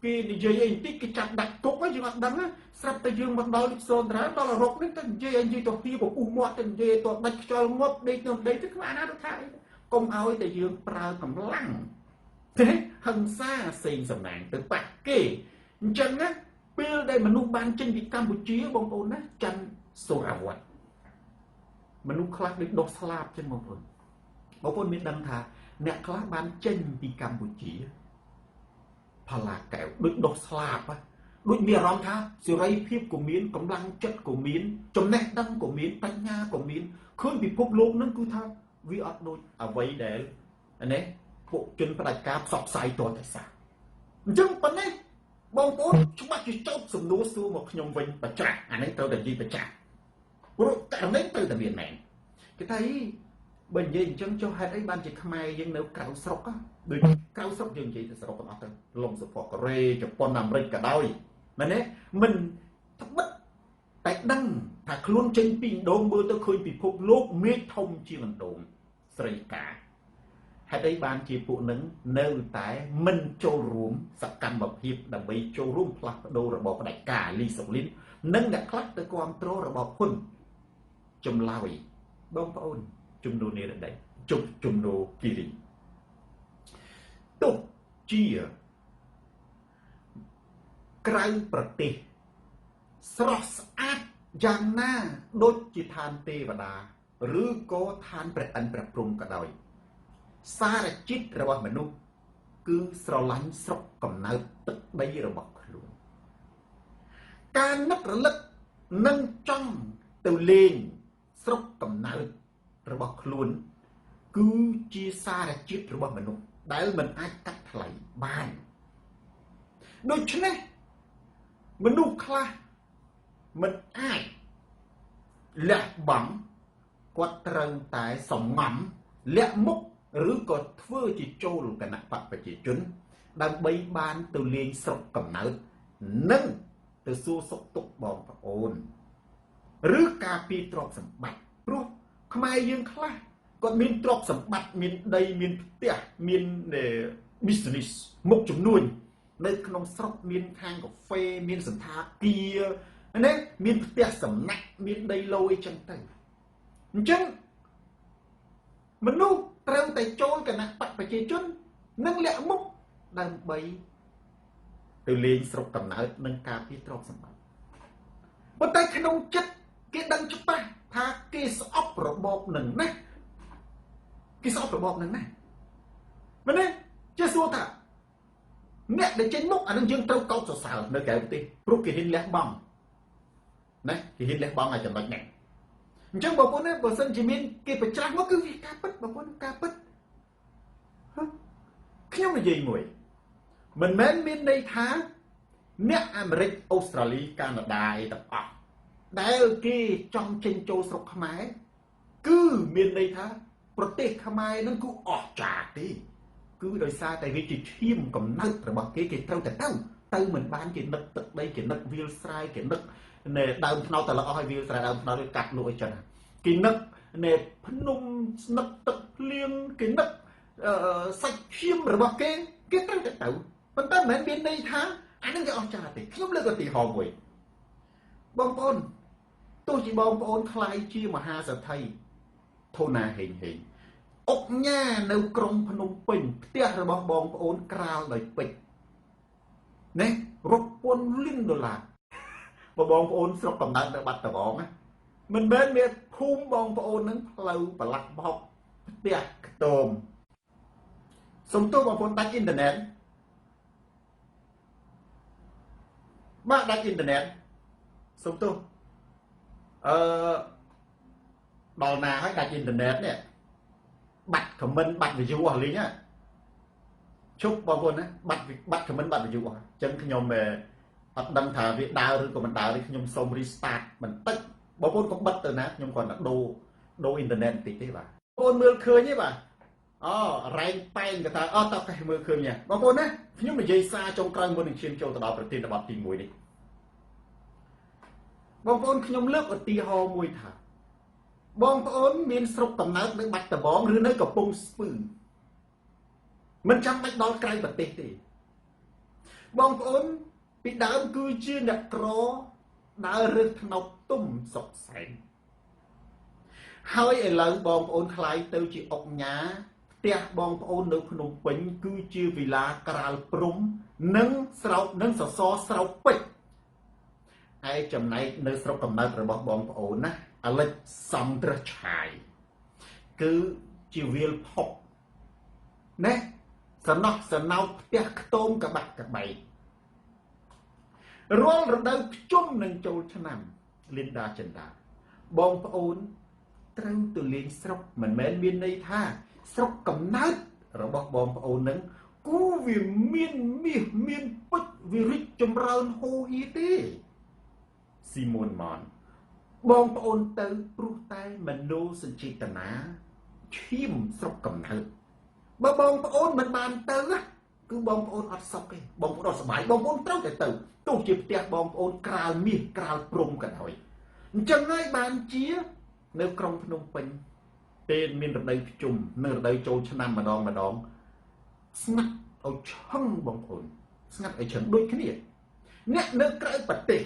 គេនិយាយអីបន្តិចគេចាប់ដាក់គុកហ្នឹងយើងអត់ដឹងណាស្រាប់តែយើងមកដល់សូនត្រាដល់អឺរ៉ុបនេះទៅនិយាយទៅពីពពុះមាត់ទៅនិយាយទៅដាច់ខ្យល់ងាប់ដេកនៅដីទៅខ្លាចណាទៅថាអីកុំឲ្យតែយើងប្រើកម្លាំងទេហិង្សាសេងសំណាងទៅប៉ះគេអញ្ចឹងណាពេលដែលមនុស្សបានចេញពីកម្ពុជាបងប្អូនណាច័ន្ទសូរាវ័តមនុស្សខ្លះដូចដុសស្លាប់ចឹងបងប្អូនមានដឹងថាអ្នកខ្លះបានចេញពីកម្ពុជាផល្លាកែវដូចដុសស្លាប់ដូចមានអារម្មណ៍ថាសេរីភាពក៏មានកម្លាំងចិត្តក៏មានចំណេះដឹងក៏មានបញ្ញាក៏មានឃើញពិភពលោកនឹងគឺថាវាអត់ដូចអ្វីដែលនេះពួកជនផ្ដាច់ការផ្សព្វផ្សាយតតែសាអញ្ចឹងប៉ុណ្ណេះបងប្អូនច្បាស់ជាចោទសំណួរសួរមកខ្ញុំវិញបច្ចាស់អានេះត្រូវតែនិយាយបច្ចាស់ព្រោះតែនេះត្រូវតែមានមែនគេថាបើនិយាយអញ្ចឹងចុះហេតុអីបានជាខ្មែរយើងនៅក្រៅស្រុកដូចក្រៅស្រុកយើងនិយាយទៅស្រុកទាំងអស់ទៅលំសពកូរ៉េជប៉ុនអាមេរិកក៏ដោយមែនទេមិនត្បិតតែដឹងថាខ្លួនចេញពីឥណ្ឌូមើលទៅឃើញពិភពលោកមេឃធំជាងឥណ្ឌូស្រីកាហេតុអីបានជាពួកនឹងនៅតែមិនចូលរួមសកម្មភាពដើម្បីចូលរួមផ្លាស់ប្ដូររបបផ្ដាច់ការលីសុកលីននិងអ្នកខ្លះទៅគ្រប់គ្រងរបបហ៊ុនចម្លើយបងប្អូនជំនួសនេះដែរជំនួសគិរីទោះជាក្រៅប្រទេសស្រស់ស្អាតយ៉ាងណាដូចជាឋានទេវតាឬក៏ឋានព្រះឥន្ទព្រះព្រហ្មក៏ដោយសារជាតិរបស់មនុស្សគឺស្រឡាញ់ស្រុកកំណើតទឹកដីរបស់ខ្លួនការនឹករលឹកនិងចង់ទៅលេងស្រុកកំណើតរបស់ខ្លួនគឺជាសារជាតិរបស់មនុស្សដែលមិនអាចកាត់ថ្លៃបានដូច្នេះមនុស្សខ្លះមិនអាចលះបង់គាត់ត្រូវតែសម្ងំលាក់មុខឬក៏ធ្វើជាចូលគណៈបកប្រជាជនដើម្បីបានទៅលេងស្រុកកំណើតនិងទៅសួរសុខទុក្ខបងប្អូនឬការពារទ្រព្យសម្បត្តិព្រោះខ្មែរយើងខ្លះគាត់មានទ្រព្យសម្បត្តិមានដីមានផ្ទះមាន business មុខចំនួននៅក្នុងស្រុកមានខាងកាហ្វេមានសន្តាគារណាមានផ្ទះសំណាក់មានដីឡូអីចឹងទៅអញ្ចឹងមនុស្សត្រូវតែចូលគណៈបកប្រជាជននិងលាក់មុខដើម្បីទៅលេងស្រុកកំណើតនិងការពារទ្រព្យសម្បត្តិប៉ុន្តែក្នុងចិត្តគេដឹងច្បាស់ថាគេស្អប់របបនឹងណាគេស្អប់របបនឹងណាមែនទេជាសួរថាអ្នកដែលចេញមុខអានឹងយើងត្រូវកោតសរសើរនៅក្រៅប្រទេសព្រោះគេហ៊ានលះបង់ណាគេហ៊ានលះបង់ឲ្យចំណុចនេះអញ្ចឹងបងប្អូនបើសិនជាមានគេប្រច្រាស់មកគឺវាការពិតបងប្អូនការពិតខ្ញុំនិយាយមួយមិនមែនមានន័យថាអ្នកអាមេរិកអូស្ត្រាលីកាណាដាអីទាំងអស់ដែលគេចង់ចេញចូលស្រុកខ្មែរគឺមានន័យថា ប្រទេសខ្មែរនឹងគឺអស្ចារ្យទេគឺដោយសារតែវាជាឈាមកំណើតរបស់គេត្រូវតែទៅមិនបានគេនឹកទឹកដីគេនឹកវាលស្រែគេនឹកនៅដើមថ្នោតតែល្អឲ្យវាលស្រែដើមថ្នោតវាកាត់លក់អីចឹងគេនឹកនៅភ្នំស្នឹកទឹកភ្លៀងគេនឹកសាច់ឈាមរបស់គេត្រូវតែទៅប៉ុន្តែមិនមែនមានន័យថាអានឹងគេអស្ចារ្យទេខ្ញុំលើកឧទាហរណ៍មួយបងប្អូនទោះជាបងប្អូនខ្លាយជាមហាសេដ្ឋីធនណាហេងអុកញ៉ានៅក្រុងភ្នំពេញផ្ទះរបស់បងប្អូនក្រាលដោយពេជ្រណារាប់ពាន់លានដុល្លារបងប្អូនស្រុកកំណើតនៅបាត់ដំបងណាមិនមែនមានភូមិបងប្អូននឹងផ្លូវប្រឡាក់បោកផ្ទះខ្ទមសុំទោសបងប្អូនដាច់អ៊ីនធឺណិតបាទដាច់អ៊ីនធឺណិតសុំទោសដល់ណាហើយដាច់អ៊ីនធឺណិតនេះបាត់ខមមិនបាត់ view អស់លីងជប់បងប្អូនណាបាត់ខមមិនបាត់ view អស់អញ្ចឹងខ្ញុំអត់ដឹងថាវាដើរឬក៏មិនដើរទេខ្ញុំសូម restart បន្តិចបងប្អូនកុំបិទទៅណាខ្ញុំគ្រាន់តែដូរអ៊ីនធឺណិតបន្តិចទេបាទបងប្អូនមើលឃើញទេបាទអូរ៉ែងប៉ែងក៏តើអត់តើកែមើលឃើញទេបងប្អូនណាខ្ញុំនិយាយសារចុងក្រោយមុននឹងឈានចូលទៅដល់ប្រធានបទទី1នេះបងប្អូនខ្ញុំលើកឧទាហរណ៍មួយថាបងប្អូនមានស្រុកកំណើតនៅបាត់ដំបងឬនៅកំពង់ស្ពឺមិនចាំបាច់ដល់ក្រៅប្រទេសទេបងប្អូនពីដើមគឺជាអ្នកក្រដើររើសថ្នោតទុំសុកសែងហើយឥឡូវបងប្អូនខ្លាយទៅជាអុកញ៉ាផ្ទះបងប្អូននៅភ្នំពេញគឺជាវិឡាក្រាលព្រំនិងស្រោបនិងសសរស្រោបពេជ្រហើយចំណែកនៅស្រុកកំណើតរបស់បងប្អូនណាអាលិចសំត្រឆាយគឺជាវាលផុកណាសំណោះសំណោតផ្ទះខ្ទមកបាក់កបែករាល់រដូវខ្ជុំនឹងចូលឆ្នាំលីនដាចិនដាបងប្អូនត្រូវទៅលេងស្រុកមិនមែនមានន័យថាស្រុកកំណើតរបស់បងប្អូននឹងគូវាមានមាសមានពេជ្រវារីកចម្រើនហូរហៀទេស៊ីម៉ូនម៉ាន់បងប្អូនទៅព្រោះតែមនោសញ្ចេតនាឈាមស្រុកកំណើតបើបងប្អូនមិនបានទៅគឺបងប្អូនអត់សុខទេបងប្អូនអត់សុបាយបងប្អូនត្រូវតែទៅទោះជាផ្ទះបងប្អូនក្រាលមាសក្រាលព្រំក៏ដោយអញ្ចឹងហើយបានជានៅក្រុងភ្នំពេញពេលមានរដូវជុំនៅរដូវចូលឆ្នាំម្ដងស្ងាត់ឲ្យឆឹងបងប្អូនស្ងាត់ឲ្យឆឹងដូចគ្នាអ្នកនៅក្រៅប្រទេស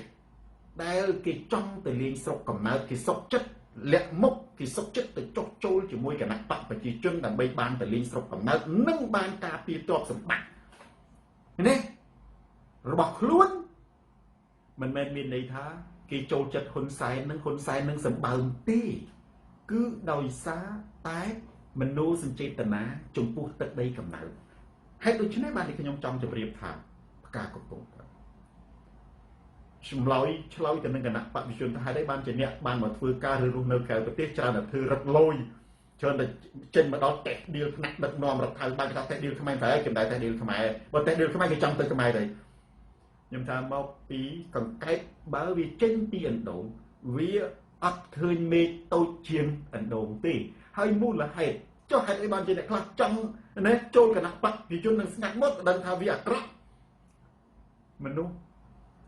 ដែលគេចង់ទៅលេងស្រុកកំណើតគេសុខចិត្តលាក់មុខគេសុខចិត្តទៅចុះចូលជាមួយគណៈបកប្រជាជនដើម្បីបានទៅលេងស្រុកកំណើតនិងបានការពារទ្រព្យសម្បត្តិនេះរបស់ខ្លួនមិនមែនមានន័យថាគេចូលចិត្តហ៊ុនសែននឹងសម្បើមទេគឺដោយសារតែមនោសញ្ចេតនាចំពោះទឹកដីកំណើតហេតុដូច្នេះបានខ្ញុំចង់ជម្រាបថាផ្កាកំពុងឆ្លើយទៅនឹងគណៈបព្វជិជនថាហេតុអីបានជាអ្នកបានមកធ្វើការឬរស់នៅក្រៅប្រទេសច្រើនតែធ្វើរឹតលយច្រើនតែចេញមកដល់តេស្តឌីលថ្នាក់ដឹកនាំរដ្ឋាភិបាលគេថាតេស្តឌីលខ្មែរតែចំដែរតេស្តឌីលខ្មែរបើតេស្តឌីលខ្មែរគេចង់ទៅខ្មែរទេខ្ញុំថាមកពីកង្កែបបើវាចេញពីឥណ្ឌូវាអត់ឃើញមេឃតូចជាងឥណ្ឌូទេហើយមូលហេតុចុះហេតុអីបានជាអ្នកខ្លះចង់ណាចូលគណៈបព្វជិជននឹងស្ងាត់មកដឹងថាវាអាក្រក់មនុស្ស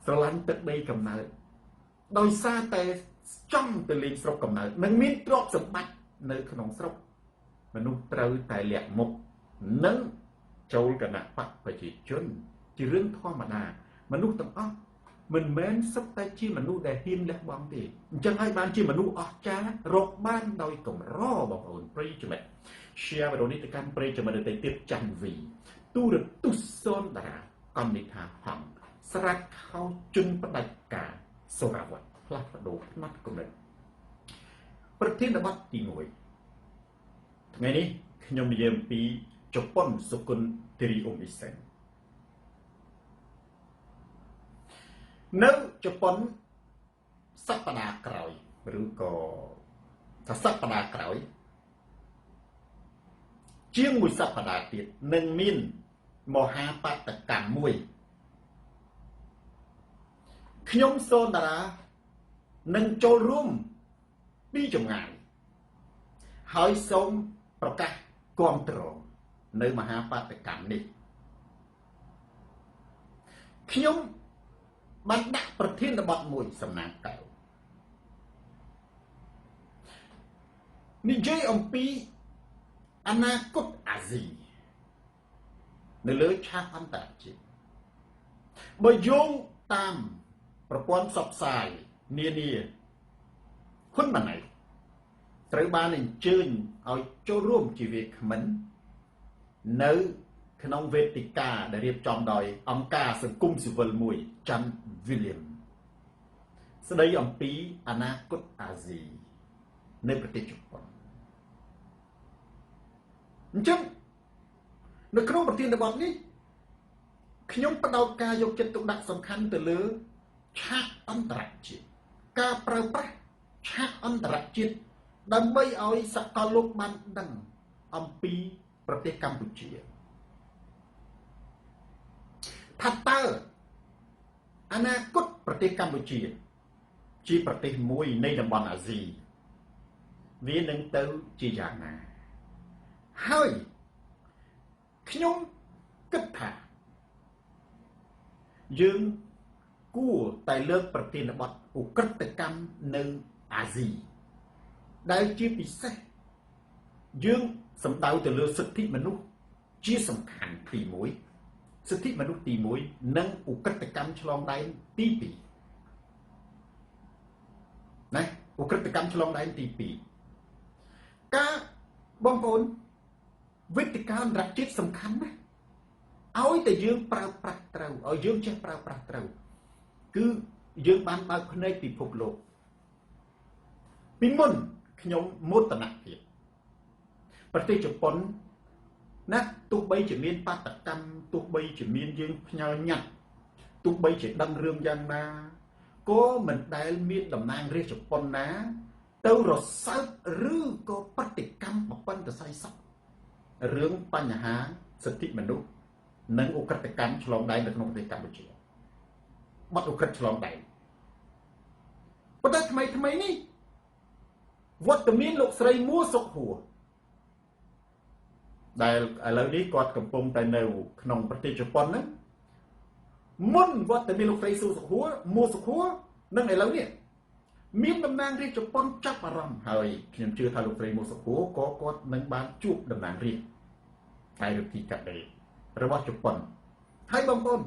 ស្រឡាញ់ទឹកដីកំណើតដោយសារតែចង់ទៅលេងស្រុកកំណើតនិងមានទ្រព្យសម្បត្តិនៅក្នុងស្រុកមនុស្សត្រូវតែលាក់មុខនិងចូលគណៈបព្វជិជនជារឿងធម្មតាមនុស្សទាំងអស់មិនមែនសុទ្ធតែជាមនុស្សដែលហ៊ានលះបង់ទេអញ្ចឹងហើយបានជាមនុស្សអស្ចារ្យរកបានដោយកម្របងប្អូនប្រិយមិត្ត share វីដេអូនេះទៅកាន់ប្រិយមិត្តដទៃទៀតច័ន្ទវីទូរទស្សន៍សូនតារាកំនិថាហំស្រាច់ខោជន់ផ្ដាច់ការសូរ៉ាវ័តផ្លាស់ប្ដូរផ្នែកគំនិតប្រធានបទទី1ថ្ងៃនេះខ្ញុំនិយាយអំពីជប៉ុនសុគន្ធធីរីអ៊ុំអ៊ីសែននៅជប៉ុនសប្តាហ៍ក្រោយឬក៏ថាសប្តាហ៍ក្រោយជាងមួយសប្តាហ៍ទៀតនឹងមានមហាបាតកម្មមួយខ្ញុំសូនតារានឹងចូលរួមពីចម្ងាយហើយសូម ប្រកាសគាំទ្រនៅមហាបាតកម្មនេះខ្ញុំបានដាក់ប្រធានបទមួយសំណាងកែវនិយាយអំពីអនាគតអាស៊ីនៅលើឆាកអន្តរជាតិបើយោងតាមប្រព័ន្ធផ្សព្វផ្សាយនានាហ៊ុនម៉ាណែតត្រូវបានអញ្ជើញឲ្យចូលរួមជាវាគ្មិននៅក្នុងវេទិកាដែលរៀបចំដោយអង្គការសង្គមស៊ីវិលមួយចាន់វីលៀមស្ដីអំពីអនាគតអាស៊ីនៅប្រទេសជប៉ុនអញ្ចឹងនៅក្នុងប្រធានបទនេះខ្ញុំបដោតការយកចិត្តទុកដាក់សំខាន់ទៅលើឆាកអន្តរជាតិការប្រើប្រាស់ឆាកអន្តរជាតិដើម្បីឲ្យសកលលោកបានដឹងអំពីប្រទេសកម្ពុជាថាតើអនាគតប្រទេសកម្ពុជាជាប្រទេសមួយនៃតំបន់អាស៊ីវានឹងទៅជាយ៉ាងណាហើយខ្ញុំគិតថាយើងគួរតែលើកប្រធានបទឧក្រិដ្ឋកម្មនៅអាស៊ីដែលជាពិសេសយើងសំដៅទៅលើសិទ្ធិមនុស្សជាសំខាន់ទី1សិទ្ធិមនុស្សទី1និងឧក្រិដ្ឋកម្មឆ្លងដែនទី2ណាឧក្រិដ្ឋកម្មឆ្លងដែនទី2ការបងប្អូនវេទិកាអន្តរជាតិសំខាន់ណាស់ឲ្យតែយើងប្រើប្រាស់ត្រូវឲ្យយើងចេះប្រើប្រាស់ត្រូវគឺយើងបានបើកភ្នែកពិភពលោកពីមុនខ្ញុំមោទនភាពប្រទេសជប៉ុនណាទោះបីជាមានបាតកម្មទោះបីជាមានយើងផ្ញើញាត់ទោះបីជាដឹងរឿងយ៉ាងណាក៏មិនដែលមានតំណាងរាស្ត្រជប៉ុនណាទៅរសើបឬក៏ប្រតិកម្មបបិនតសៃសក់រឿងបញ្ហាសិទ្ធិមនុស្សនិងឧក្រិដ្ឋកម្មឆ្លងដែននៅក្នុងប្រទេសកម្ពុជាបាត់ឧក្រិដ្ឋឆ្លងដែនប៉ុន្តែថ្មីនេះវត្តមានលោកស្រីមួសុខហួរដែលឥឡូវនេះគាត់កំពុងតែនៅក្នុងប្រទេសជប៉ុនហ្នឹងមុនវត្តមានលោកស្រីមួសុខហួរនិងឥឡូវនេះមានតំណាងរាស្ត្រជប៉ុនចាប់អារម្មណ៍ហើយខ្ញុំជឿថាលោកស្រីមួសុខហួរក៏គាត់នឹងបានជួបតំណាងរាស្ត្រហើយរដ្ឋាភិបាលរបស់ជប៉ុនហើយបងប្អូន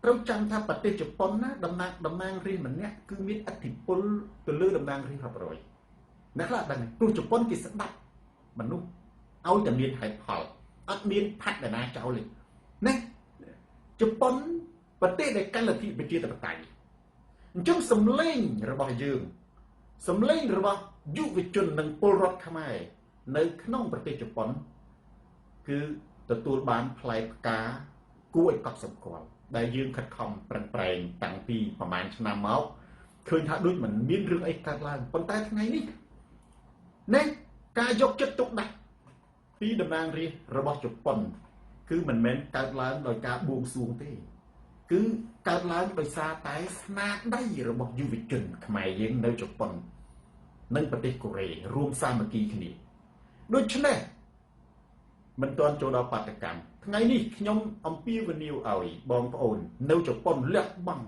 ត្រូវចាំថាប្រទេសជប៉ុនណាតំណាងរាស្ត្រម្នាក់គឺមានឥទ្ធិពលទៅលើតំណាងរាស្ត្ររាប់រយអ្នកខ្លះដឹងព្រោះជប៉ុនគេស្ដាប់មនុស្សឲ្យតែមានហេតុផលអត់មានផាត់ណាចោលទេណាជប៉ុនប្រទេសដែលកាន់លទ្ធិប្រជាធិបតេយ្យអញ្ចឹងសម្លេងរបស់យើងសម្លេងរបស់យុវជននិងពលរដ្ឋខ្មែរនៅក្នុងប្រទេសជប៉ុនគឺទទួលបានផ្លែផ្កាគួរឲ្យកត់សម្គាល់ដែលយើងខិតខំប្រឹងប្រែងតាំងពីប្រហែលឆ្នាំមកឃើញថាដូចមិនមានរឿងអីកើតឡើងប៉ុន្តែថ្ងៃនេះនេះការយកចិត្តទុកដាក់ពីតំណាងរាស្ត្ររបស់ជប៉ុនគឺមិនមែនកើតឡើងដោយការបួងសួងទេគឺកើតឡើងដោយសារតែស្នាដៃរបស់យុវជនខ្មែរយើងនៅជប៉ុននិងប្រទេសកូរ៉េរួមសាមគ្គីគ្នាដូច្នេះមិនទាន់ចូលដល់បាតកម្មថ្ងៃនេះខ្ញុំអំពាវនាវឲ្យបងប្អូននៅជប៉ុនលះបង់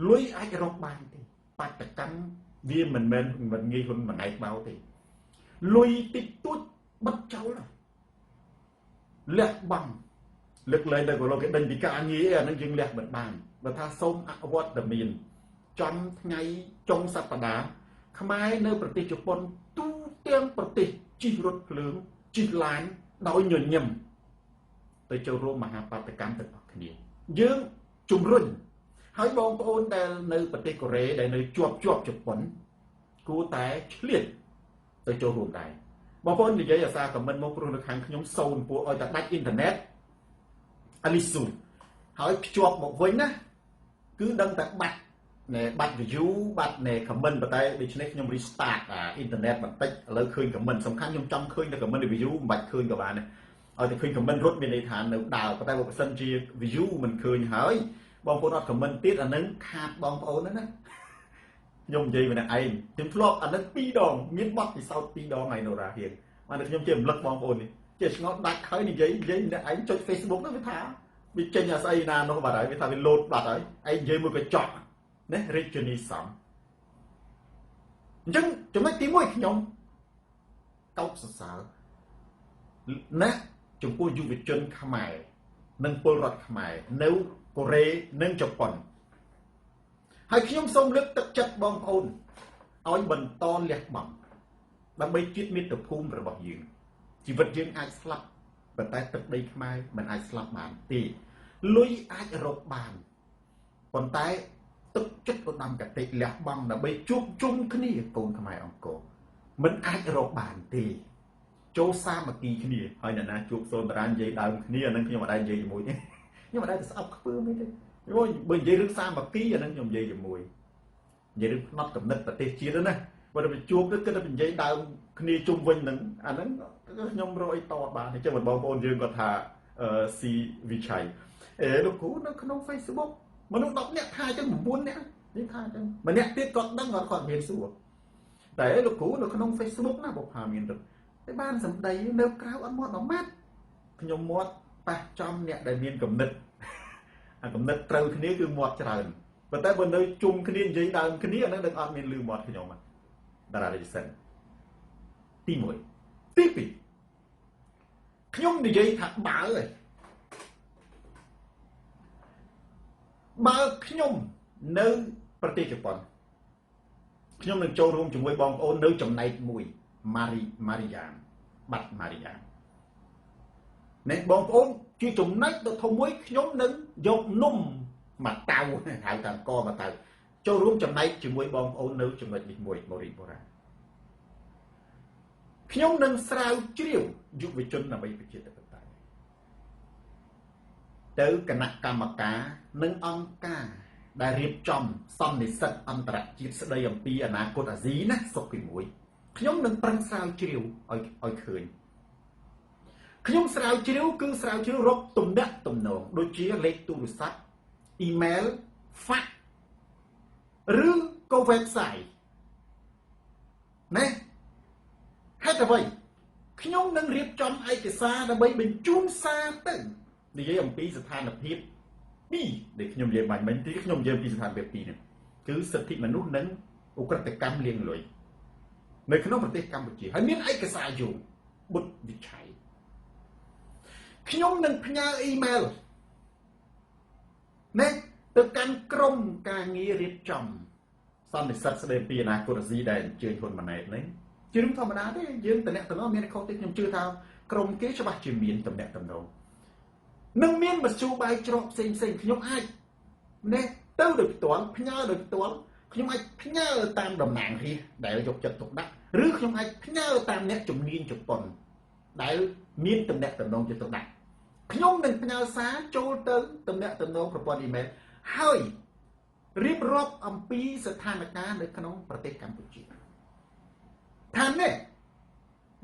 លុយអាចរកបានទេបាតកម្មវាមិនមែនមិនងាយហ៊ុនមួយថ្ងៃបោទេលុយតិចតួចបិទចោលលះបង់លើកលែងតែក៏លោកគេដេញពីការងារអានឹងយើងលះមិនបានបើថាសូមអវត្តមានចំថ្ងៃចុងសប្តាហ៍ខ្មែរនៅប្រទេសជប៉ុនទូទាំងប្រទេសជិះរថភ្លើងជិះឡានដោយញញឹមទៅចូលរួមមហាបាតកម្មទាំងអស់គ្នាយើងជំរុញហើយបងប្អូនដែលនៅប្រទេសកូរ៉េដែលនៅជាប់ជប៉ុនគួរតែឆ្លៀតទៅចូលរួមដែរបងប្អូននិយាយអាសាខមមិនមកព្រោះនៅខាងខ្ញុំសូនពួកឲ្យតែដាច់អ៊ីនធឺណិតអាលីស៊ូហើយភ្ជាប់មកវិញណាគឺដឹងតែបាត់ view បាត់ comment ប៉ុន្តែដូច្នេះខ្ញុំ restart អ៊ីនធឺណិតបន្តិចឥឡូវឃើញ comment សំខាន់ខ្ញុំចង់ឃើញតែ comment view មិនបាច់ឃើញក៏បានដែរឲ្យតែឃើញ comment រត់មានន័យថានៅដើរប៉ុន្តែបើមិនជា view មិនឃើញហើយបងប្អូនអត់ comment ទៀតអានឹងខាតបងប្អូនណាខ្ញុំនិយាយម្នាក់ឯងខ្ញុំធ្លាប់អានឹង2ដងមានបទពិសោធន៍2ដងហើយនៅរាហៀង បានតែខ្ញុំជារំលឹកបងប្អូននេះជាឆ្ងល់ដាច់ហើយនិយាយអ្នកឯងចុច Facebook ទៅវាថាវាចេញអាស្អីណានោះបាត់ហើយវាថាវាលោតបាត់ហើយឯងនិយាយមួយកញ្ចក់ណារាជនីសំអញ្ចឹងចំណុចទី1ខ្ញុំកោតសរសើរណាចំពោះយុវជនខ្មែរនិងពលរដ្ឋខ្មែរនៅកូរ៉េនិងជប៉ុនហើយខ្ញុំសូមលើកទឹកចិត្តបងប្អូនឲ្យបន្តលះបង់ដើម្បីជាតិមាតុភូមិរបស់យើងជីវិតយើងអាចស្លាប់ប៉ុន្តែទឹកដីខ្មែរមិនអាចស្លាប់បានទេលុយអាចរកបានប៉ុន្តែទឹកចិត្តឧត្តមកតេលះបង់ដើម្បីជួបជុំគ្នាកូនខ្មែរអង្គរមិនអាចរកបានទេចូលសាមគ្គីគ្នាហើយអ្នកណាជួបសូនតារានិយាយដើមគ្នាអានឹងខ្ញុំអត់ដែរនិយាយជាមួយទេខ្ញុំអត់ដែរទៅស្អប់ខ្ពើមទេបើនិយាយរឿងសាមគ្គីអានឹងខ្ញុំនិយាយជាមួយនិយាយរឿងផ្នត់កំណត់ប្រទេសជាតិណាបើទៅជួបទៅគិតតែនិយាយដើមគ្នាជុំវិញនឹងអាហ្នឹងខ្ញុំរកអីតបានអញ្ចឹងបងប្អូនយើងគាត់ថាស៊ីវិឆ័យលោកគ្រូនៅក្នុង Facebook មនុស្ស10នាក់ថាអញ្ចឹង9នាក់និយាយថាអញ្ចឹងម្នាក់ទៀតគាត់ដឹងគាត់មានសួរតែលោកគ្រូនៅក្នុង Facebook ណាបុផាមានទៅតែបានសម្ដីនៅក្រៅអត់មាត់1ម៉ាត់ខ្ញុំមាត់ប៉ះចំអ្នកដែលមានគំនិតអាគំនិតត្រូវគ្នាគឺមាត់ច្រើនប៉ុន្តែបើនៅជុំគ្នានិយាយដើមគ្នាអានឹងដឹងអត់មានលឺមាត់ខ្ញុំតារារិសិនទី1ទី2ខ្ញុំនិយាយថាបើខ្ញុំនៅប្រទេសជប៉ុនខ្ញុំនឹងចូលរួមជាមួយបងប្អូននៅចំណែកមួយម៉ារីយ៉ាបាត់ម៉ារីយ៉ានេះបងប្អូនជាចំណែកដ៏ធំមួយខ្ញុំនឹងយកនំមកតៅហៅថាអង្គមកតៅចូលរួមចំណែកជាមួយបងប្អូននៅចំណុចនេះមួយបរិបូរណ៍ខ្ញុំនឹងស្រាវជ្រាវយុវជនដើម្បីប្រជាធិបតេយ្យទៅគណៈកម្មការនិងអង្គការដែលរៀបចំសន្និសីទអន្តរជាតិស្ដីអំពីអនាគតអាស៊ីណាសុខទី1ខ្ញុំនឹងប្រឹងស្រាវជ្រាវឲ្យឃើញខ្ញុំស្រាវជ្រាវគឺស្រាវជ្រាវរកទំនាក់ទំនងដូចជាលេខទូរស័ព្ទអ៊ីមែល fax ឬក៏ website ណាហេតុអ្វីខ្ញុំនឹងរៀបចំឯកសារដើម្បីបញ្ជូនសារទៅនិយាយអំពីស្ថានភាព2ដែលខ្ញុំនិយាយបាញ់មិញទីខ្ញុំនិយាយពីស្ថានភាព2នេះគឺសិទ្ធិមនុស្សនិងឧក្រិដ្ឋកម្មលាងលុយនៅក្នុងប្រទេសកម្ពុជាហើយមានឯកសារយោងបុត្រវិឆ័យខ្ញុំនឹងផ្ញើអ៊ីមែលណាទៅកាន់ក្រុមការងាររៀបចំសន្និសីទស្ដីពីអនាគតអាស៊ីដែលអញ្ជើញហ៊ុនម៉ាណែតនេះជារឿងធម្មតាទេយើងតំណែងមានខុសទេខ្ញុំជឿថាក្រុមគេច្បាស់ជាមានតំណែងនឹងមានមធ្យោបាយច្រកផ្សេងខ្ញុំអាចណែទៅដោយផ្ទាល់ផ្ញើដោយផ្ទាល់ខ្ញុំអាចផ្ញើតាមតំណាងរាស្ត្រដែលយកចិត្តទុកដាក់ឬខ្ញុំអាចផ្ញើតាមអ្នកជំនាញជប៉ុនដែលមានតំណែងចិត្តទុកដាក់ខ្ញុំនឹងផ្ញើសារចូលទៅតំណែងប្រព័ន្ធអ៊ីមែលហើយរៀបរាប់អំពីស្ថានភាពនៅក្នុងប្រទេសកម្ពុជាថានេះ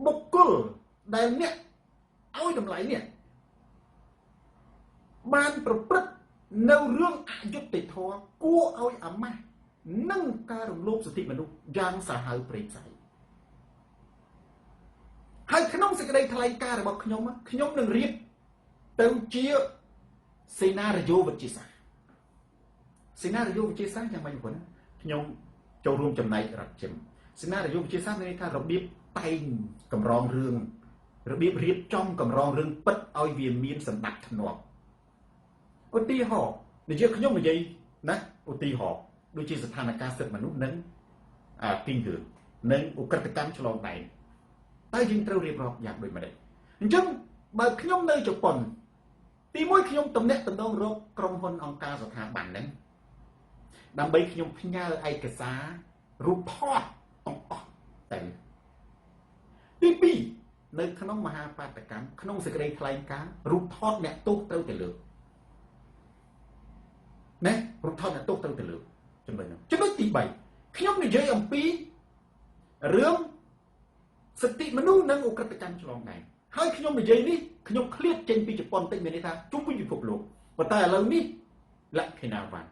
បុគ្គលដែលអ្នកឲ្យតម្លៃនេះបានប្រព្រឹត្តនៅរឿងអយុត្តិធម៌គួរឲ្យអាម៉ាស់និងការរំលោភសិទ្ធិមនុស្សយ៉ាងសាហាវព្រៃផ្សៃហើយក្នុងសេចក្តីថ្លែងការណ៍របស់ខ្ញុំនឹងរៀបទៅជាសេណារីយ៉ូវិទ្យាសាស្ត្រយ៉ាងម៉េចបងខ្ញុំចូលរួមចំណែករដ្ឋជំសេណារីយ៉ូវិទ្យាសាស្ត្រមានន័យថារបៀបតែងកម្រងរឿងរបៀបរៀបចំកម្រងរឿងពិតឲ្យវាមានសណ្ដាប់ធ្នាប់ឧទាហរណ៍ខ្ញុំនិយាយណាឧទាហរណ៍ដូចជាស្ថានភាពសិទ្ធិមនុស្សនិងទីងរឿងនិងឧក្រិដ្ឋកម្មឆ្លងដែនតែយើងត្រូវរៀបរាប់យ៉ាងដូចម្តេចអញ្ចឹងបើខ្ញុំនៅជប៉ុនទី1ខ្ញុំតំណែងរកក្រុមហ៊ុនអង្គការស្ថាប័នហ្នឹងដើម្បីខ្ញុំផ្ញើឯកសាររូបថតទាំងអស់តែទី2នៅក្នុងមហាបាតកម្មក្នុងសេចក្តីថ្លែងការណ៍រូបថតអ្នកទោសត្រូវតែលើកណារូបថតអ្នកទោសត្រូវតែលើកចំណុចទី3ខ្ញុំនិយាយអំពីរឿងសិទ្ធិមនុស្សនិងឧក្រិដ្ឋកម្មឆ្លងដែនហើយខ្ញុំនិយាយនេះខ្ញុំឃ្លាតចេញពីជប៉ុនតិចមានន័យថាជុំវិញពិភពលោកប៉ុន្តែឥឡូវនេះលក្ខណៈវ៉ាន់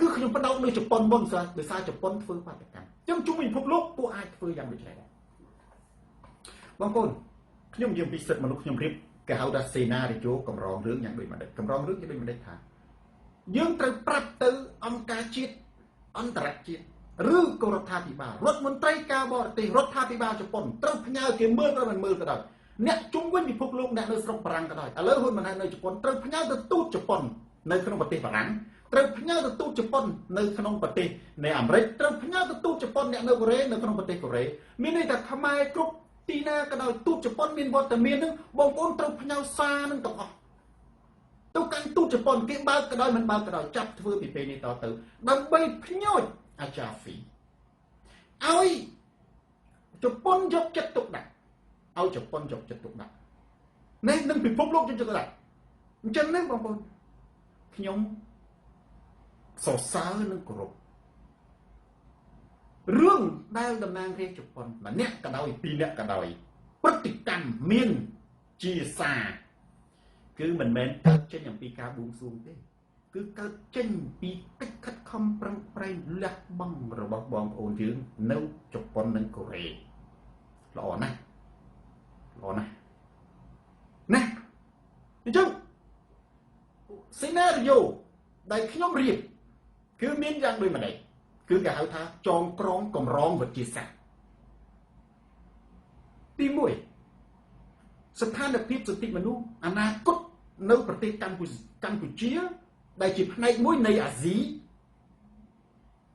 គឺខ្ញុំបដោតនៅជប៉ុនមុនដោយសារជប៉ុនធ្វើបាតកម្មចឹងជុំវិញពិភពលោកពួកអាចធ្វើយ៉ាងដូចនេះដែរ បងប្អូនខ្ញុំនិយាយពីសិទ្ធិមនុស្សខ្ញុំរៀបគេហៅថាសេណារីយ៉ូកម្រងរឿងយ៉ាងដូចមិនដេចកម្រងរឿងយ៉ាងដូចមិនដេចថាយើងត្រូវប្រាប់ទៅអង្គការជាតិអន្តរជាតិឬក៏រដ្ឋាភិបាលរដ្ឋមន្ត្រីការបរទេសរដ្ឋាភិបាលជប៉ុនត្រូវផ្ញើគេមើលក៏មិនមើលក៏ដោយអ្នកជុំវិញពិភពលោកអ្នកនៅស្រុកបារាំងក៏ដោយឥឡូវហ៊ុនម៉ាណែតនៅជប៉ុនត្រូវផ្ញើទៅទូតជប៉ុននៅក្នុងប្រទេសបារាំងត្រូវផ្ញើទៅទូតជប៉ុននៅក្នុងប្រទេសនៃអាមេរិកត្រូវផ្ញើទៅទូតជប៉ុនអ្នកនៅកូរ៉េនៅក្នុងប្រទេសកូរ៉េមានន័យថាខ្មែរគ្រប់ទីណាក៏ដោយទូតជប៉ុនមានវត្តមាននឹងបងប្អូនត្រូវផ្ញើសារនឹងទាំងអស់ទៅកាន់ទូតជប៉ុនគេបើកក៏ដោយមិនបើកក៏ដោយចាប់ធ្វើពីពេលនេះតទៅដើម្បីភ្ញោចអាចារ្យហ្វីឲ្យជប៉ុនយកចិត្តទុកដាក់ឲ្យជប៉ុនយកចិត្តទុកដាក់នេះនឹងពិភពលោកយកចិត្តទុកដាក់អញ្ចឹងនេះបងប្អូនខ្ញុំសរសើរនឹងគោរពរឿងដែលតំណាងរាជជប៉ុនម្នាក់ក៏ដោយពីរនាក់ក៏ដោយព្រឹត្តិកម្មមានជាសារគឺមិនមែនកើតចេញអំពីការបួងសួងទេគឺកើតចេញពីកិច្ចខិតខំប្រឹងប្រែងលះបង់របស់បងប្អូនយើងនៅជប៉ុននិងកូរ៉េល្អណាស់ណាអញ្ចឹងសេណារីយ៉ូដែលខ្ញុំរៀបគឺមានយ៉ាងដូចម្ដេចគឺគេហៅថាចងក្រងកម្រងវិទ្យាសាស្ត្រទី1ស្ថានភាពសិទ្ធិមនុស្សអនាគតនៅប្រទេសកម្ពុជាដែលជាផ្នែកមួយនៃអាស៊ី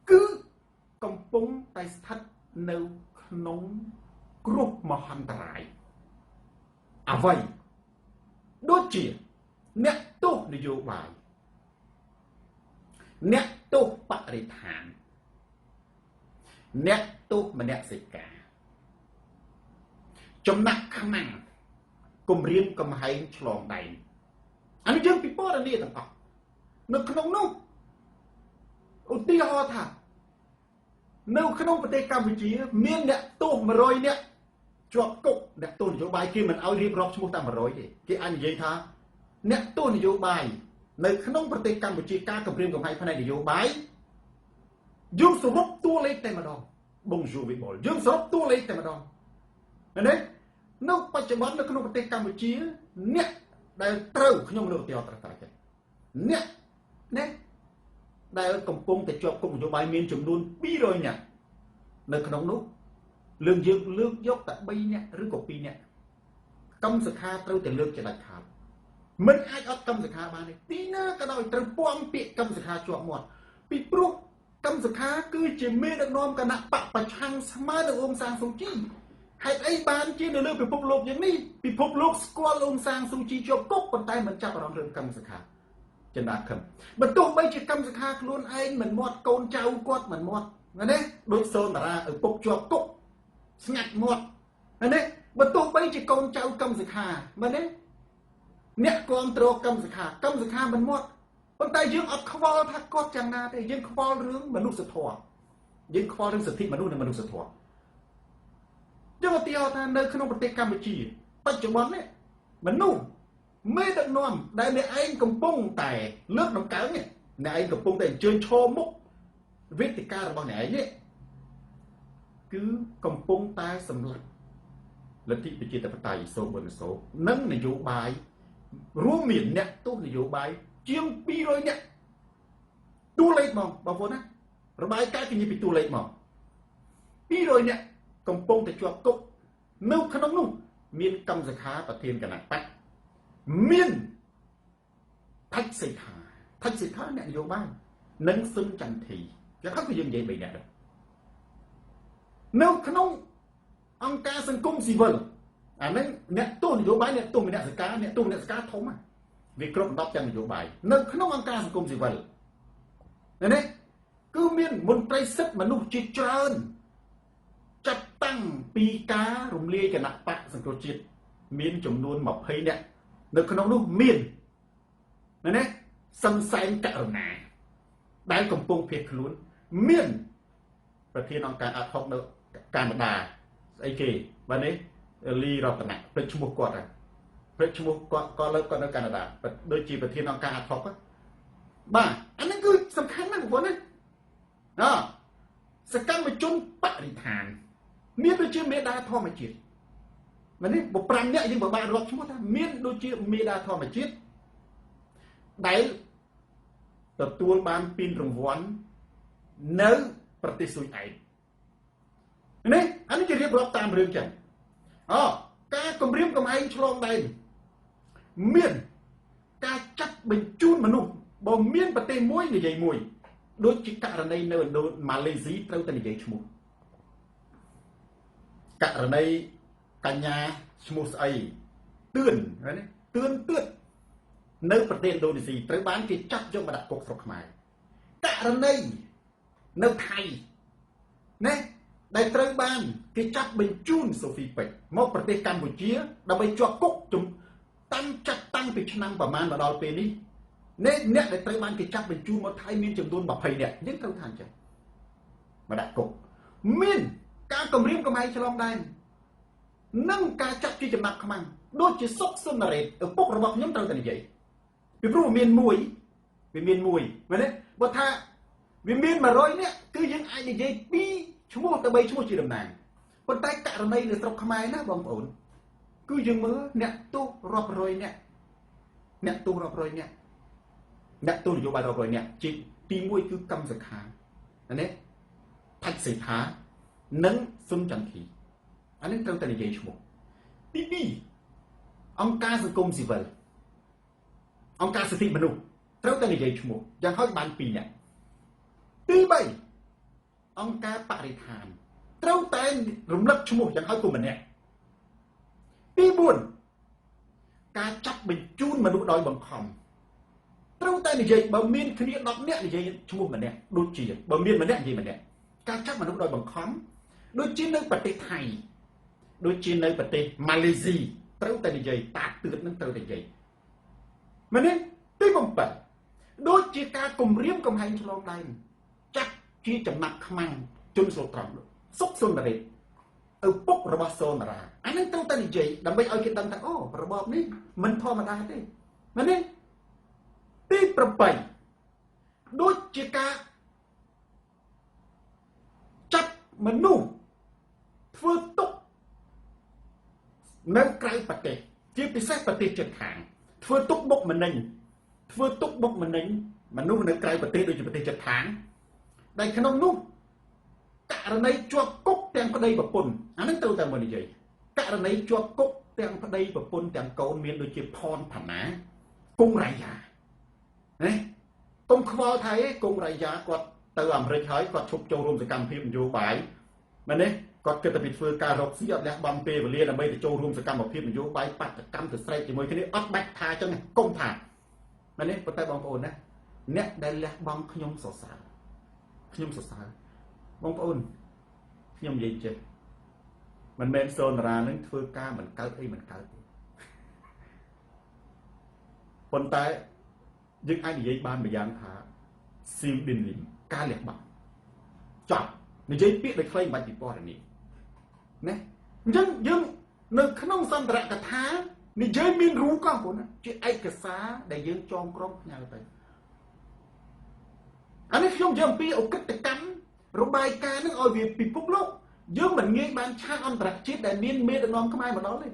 គឺកំពុងតែស្ថិតនៅក្នុងគ្រោះមហន្តរាយអ្វីដូចជាអ្នកទោសនយោបាយអ្នកទោសបរិស្ថានអ្នកទោសមនសិការចំណាក់ខ្មាំងគម្រាមកំហែងឆ្លងដែនអានេះយើងពិពណ៌នាទាំងអស់នៅក្នុងនោះឧទាហរណ៍ថានៅក្នុងប្រទេសកម្ពុជាមានអ្នកទោស100នាក់ជាប់គុកអ្នកទោសនយោបាយគេមិនឲ្យរៀបរាប់ឈ្មោះតែ100ទេគេអាចនិយាយថាអ្នកទោសនយោបាយនៅក្នុងប្រទេសកម្ពុជាការគម្រាមកំហែងផ្នែកនយោបាយយើងសរុបតួលេខតែម្ដងបងយូវីបុលយើងសរុបតួលេខតែម្ដងឃើញទេនៅបច្ចុប្បន្ននៅក្នុងប្រទេសកម្ពុជាអ្នកដែលត្រូវខ្ញុំលើកឧទាហរណ៍ត្រឹមតែអ្នកដែលកំពុងតែជាប់គុកនយោបាយមានចំនួន200នាក់នៅក្នុងនោះយើងលើកយកតែ3នាក់ឬក៏2នាក់កម្មសខាត្រូវតែលើកជាដាច់ខាតមិនអាចអត់កម្មសខាបានទេទីណាក៏ដោយត្រូវពំពាក្យកម្មសខាជាប់មាត់ពីព្រោះកម្មសខាគឺជាមេដឹកនាំគណៈបកប្រឆាំងស្មើនឹងអ៊ុំសានស៊ូជីហេតុអីបានជានៅលើពិភពលោកយ៉ាងនេះពិភពលោកស្គាល់អ៊ុំសានស៊ូជីជាប់គុកប៉ុន្តែមិនចាប់អារម្មណ៍រឿងកម្មសខាចិនដាខឹមបើទោះបីជាកម្មសខាខ្លួនឯងមិនមាត់កូនចៅគាត់មិនមាត់ណាដូចសូនតារាឪពុកជាប់គុកស្ងាត់មាត់ណាបើទោះបីជាកូនចៅកម្មសខាមែនទេអ្នកគ្រប់គ្រងកម្មសខាមិនមាត់ប៉ុន្តែយើងអត់ខ្វល់ថាគាត់យ៉ាងណាទេយើងខ្វល់រឿងមនុស្សធម៌យើងខ្វល់រឿងសិទ្ធិមនុស្សនិងមនុស្សធម៌យើងឧទាហរណ៍ថានៅក្នុងប្រទេសកម្ពុជាបច្ចុប្បន្ននេះមនុស្សមេដឹកនាំដែលអ្នកឯងកំពុងតែលើកដំកើងនេះអ្នកឯងកំពុងតែអញ្ជើញឈរមុខវេទិការបស់អ្នកឯងនេះគឺកំពុងតែសម្លាប់លទ្ធិប្រជាធិបតេយ្យសូបនសូនិងនយោបាយរួមមានអ្នកទោសនយោបាយជាង200នាក់តួលេខបងប្អូនណារបាយការណ៍គេនិយាយពីតួលេខមក200នាក់កំពុងតែជាប់គុកនៅក្នុងនោះមានកម្មសខាប្រធានគណៈបកមានថាច់សេដ្ឋាអ្នកនយោបាយនិងស៊ុនចន្ទធីយ៉ាងហោចគឺយើងនិយាយ3នាក់ដែរនៅក្នុងអង្គការសង្គមស៊ីវិលអានេះអ្នកទោសនយោបាយអ្នកទោសមនសិការធំវាគ្រប់10ទាំងនយោបាយនៅក្នុងអង្គការសង្គមស៊ីវិលនេះគឺមានមន្ត្រីសិទ្ធិមនុស្សជាច្រើនចាត់តាំងពីការរំលាយគណៈបកសង្គ្រោះជាតិមានចំនួន20នាក់នៅក្នុងនោះមានណាសង្សែងករណាដែលកំពុងភៀសខ្លួនមានប្រធានអង្គការអាត់ហុកនៅកាណាដាស្អីគេបាទនេះលីរតនៈព្រឹកឈ្មោះគាត់ព្រឹកឈ្មោះគាត់លើគាត់នៅកាណាដាដូចជាប្រធានអង្គការអាត់ហុកបាទអានេះគឺសំខាន់ណាស់បងប្អូនណាសកម្មជនបរិស្ថានមានដូចជាមេដាធម្មជាតិ មិននេះបើ5នាក់យើងបើបានរាប់ឈ្មោះថាមានដូចជាមេដាធម្មជាតិដែលទទួលបានពានរង្វាន់នៅប្រទេសស៊ុយអែតនេះអានេះគេរៀបរាប់តាមរឿងចឹងការគម្រាមកំហែងឆ្លងដែនមានការចាត់បញ្ជូនមនុស្សបើមានប្រទេសមួយនិយាយមួយដូចជាករណីនៅឥណ្ឌូម៉ាឡេស៊ីត្រូវតែនិយាយឈ្មោះករណីកញ្ញាឈ្មោះស្អីទឿនណាទឿនទឿននៅប្រទេសឥណ្ឌូនេស៊ីត្រូវបានគេចាប់យកមកដាក់គុកស្រុកខ្មែរករណីនៅថៃណាដែលត្រូវបានគេចាប់បញ្ជូនសូហ្វីពេជ្រមកប្រទេសកម្ពុជាដើម្បីជាប់គុកតាំងពីឆ្នាំប្រមាណមកដល់ពេលនេះអ្នកដែលត្រូវបានគេចាប់បញ្ជូនមកថៃមានចំនួន20នាក់យើងត្រូវថាអញ្ចឹងមកដាក់គុកមានការគម្រាមកំហែងឆ្លងដែននិងការចាប់ជាចំណាប់ខ្មាំងដូចជាសុកសុនរ៉េតឪពុករបស់ខ្ញុំត្រូវតែនិយាយពីព្រោះវាមានមួយមែនទេបើថាវាមាន100នាក់គឺយើងអាចនិយាយ2ឈ្មោះទៅ3ឈ្មោះជាតំណាងប៉ុន្តែករណីនៅស្រុកខ្មែរណាបងប្អូនគឺយើងមើលអ្នកទោសរាប់រយនាក់អ្នកទោសរាប់រយនាក់អ្នកទោសនយោបាយរាប់រយនាក់ជាទី1គឺកម្មសខាណាផាច់សេដ្ឋានិងសុនចន្ទធីអានេះត្រូវតែនិយាយឈ្មោះទី2អង្គការសង្គមស៊ីវិលអង្គការសិទ្ធិមនុស្សត្រូវតែនិយាយឈ្មោះយ៉ាងហោចបាន2នាក់ទី3អង្គការបរិស្ថានត្រូវតែរំលឹកឈ្មោះយ៉ាងហោចគូម្នាក់ទី4ការចាប់បញ្ជូនមនុស្សដោយបង្ខំត្រូវតែនិយាយបើមានគ្នា10នាក់និយាយឈ្មោះម្នាក់ដូចជាបើមានម្នាក់និយាយម្នាក់ការចាប់មនុស្សដោយបង្ខំដូចជានៅប្រទេសថៃដូចជានៅប្រទេសម៉ាឡេស៊ីត្រូវតែនិយាយតាទឿននឹងត្រូវតែនិយាយមែនទេទី7ដូចជាការគម្រាមកំហែងឆ្លងដែនចាត់ជាចំណាប់ខ្មាំងជនស្លូតត្រង់សុកសុនរ៉េតឪពុករបស់សូនារាអានេះត្រូវតែនិយាយដើម្បីឲ្យគេដឹងថាអូរបបនេះមិនធម្មតាទេមែនទេទី8ដូចជាការចាប់មនុស្សធ្វើទុកនៅក្រៅប្រទេសជាពិសេសប្រទេសជិតខាងធ្វើទុកបុកម្នេញមនុស្សនៅក្រៅប្រទេសដូចជាប្រទេសជិតខាងដែលក្នុងនោះករណីជាប់គុកទាំងប្តីប្រពន្ធអានេះត្រូវតែមកនិយាយករណីជាប់គុកទាំងប្តីប្រពន្ធទាំងកូនមានដូចជាផនផាណាគង់រាយាណាកុំខ្វល់ថៃឯងគង់រាយាគាត់ទៅអាមេរិកហើយគាត់ឈប់ចូលរួមសកម្មភាពនយោបាយមែនទេគាត់គិតតែពីធ្វើការរកស៊ីអត់លះបង់ពេលវេលាដើម្បីទៅចូលរួមសកម្មភាពនយោបាយបាតកម្មទៅស្រែកជាមួយគ្នាអត់បាច់ថាអញ្ចឹងកុំថាមែនទេប៉ុន្តែបងប្អូនណាអ្នកដែលលះបង់ខ្ញុំសរសើរបងប្អូនខ្ញុំនិយាយចេះមិនមែនសូនារានឹងធ្វើការមិនកើតអីមិនកើតទេប៉ុន្តែយើងអាចនិយាយបានម្យ៉ាងថាស៊ីមឌិនលីមការលះបង់ចប់និយាយពាក្យដោយខ្លីមិនបាច់ពិពណ៌នាណាអញ្ចឹងយើងនៅក្នុងសន្ទរកថានិយាយមានរូបក៏បងជាឯកសារដែលយើងចងក្រងផ្ញើទៅអានេះខ្ញុំនិយាយអំពីអកិតកម្មរបាយការណ៍នឹងឲ្យវាពិភពលោកយើងមិនងាយបានឆាកអន្តរជាតិដែលមានមេដឹកនាំខ្មែរមកដល់ទេ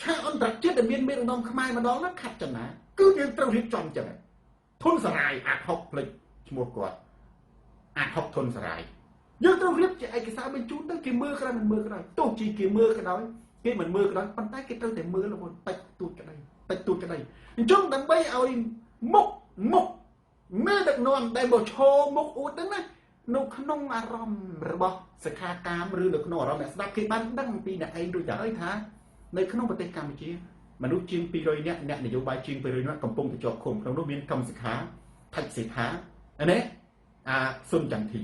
ឆាកអន្តរជាតិដែលមានមេដឹកនាំខ្មែរមកដល់ហ្នឹងខាត់ចំណាគឺយើងត្រូវរៀបចំចឹងធនសារាយអាក់ហុកផ្លេចឈ្មោះគាត់អាក់ហុកធនសារាយយើងត្រូវរៀបជាឯកសារបញ្ជូនទៅគេមើលក្រោយមិនមើលក្រោយទោះជាគេមើលក៏ដោយគេមិនមើលក៏ដោយប៉ុន្តែគេត្រូវតែមើលរហូតតិចទូចក្តីអញ្ចឹងដើម្បីឲ្យមុខមេដឹកនាំដែលមកឈរមុខអួតហ្នឹងណានៅក្នុងអារម្មណ៍របស់សិក្ខាកាមឬនៅក្នុងអារម្មណ៍អ្នកស្ដាប់គេបានដឹងពីអ្នកឯងដូចតែហើយថានៅក្នុងប្រទេសកម្ពុជាមនុស្សជាង200នាក់អ្នកនយោបាយជាង200នាក់កំពុងតែជាប់ឃុំក្នុងនោះមានកម្មសិក្ខាថច្ចសេដ្ឋាណាសុនចន្ទធី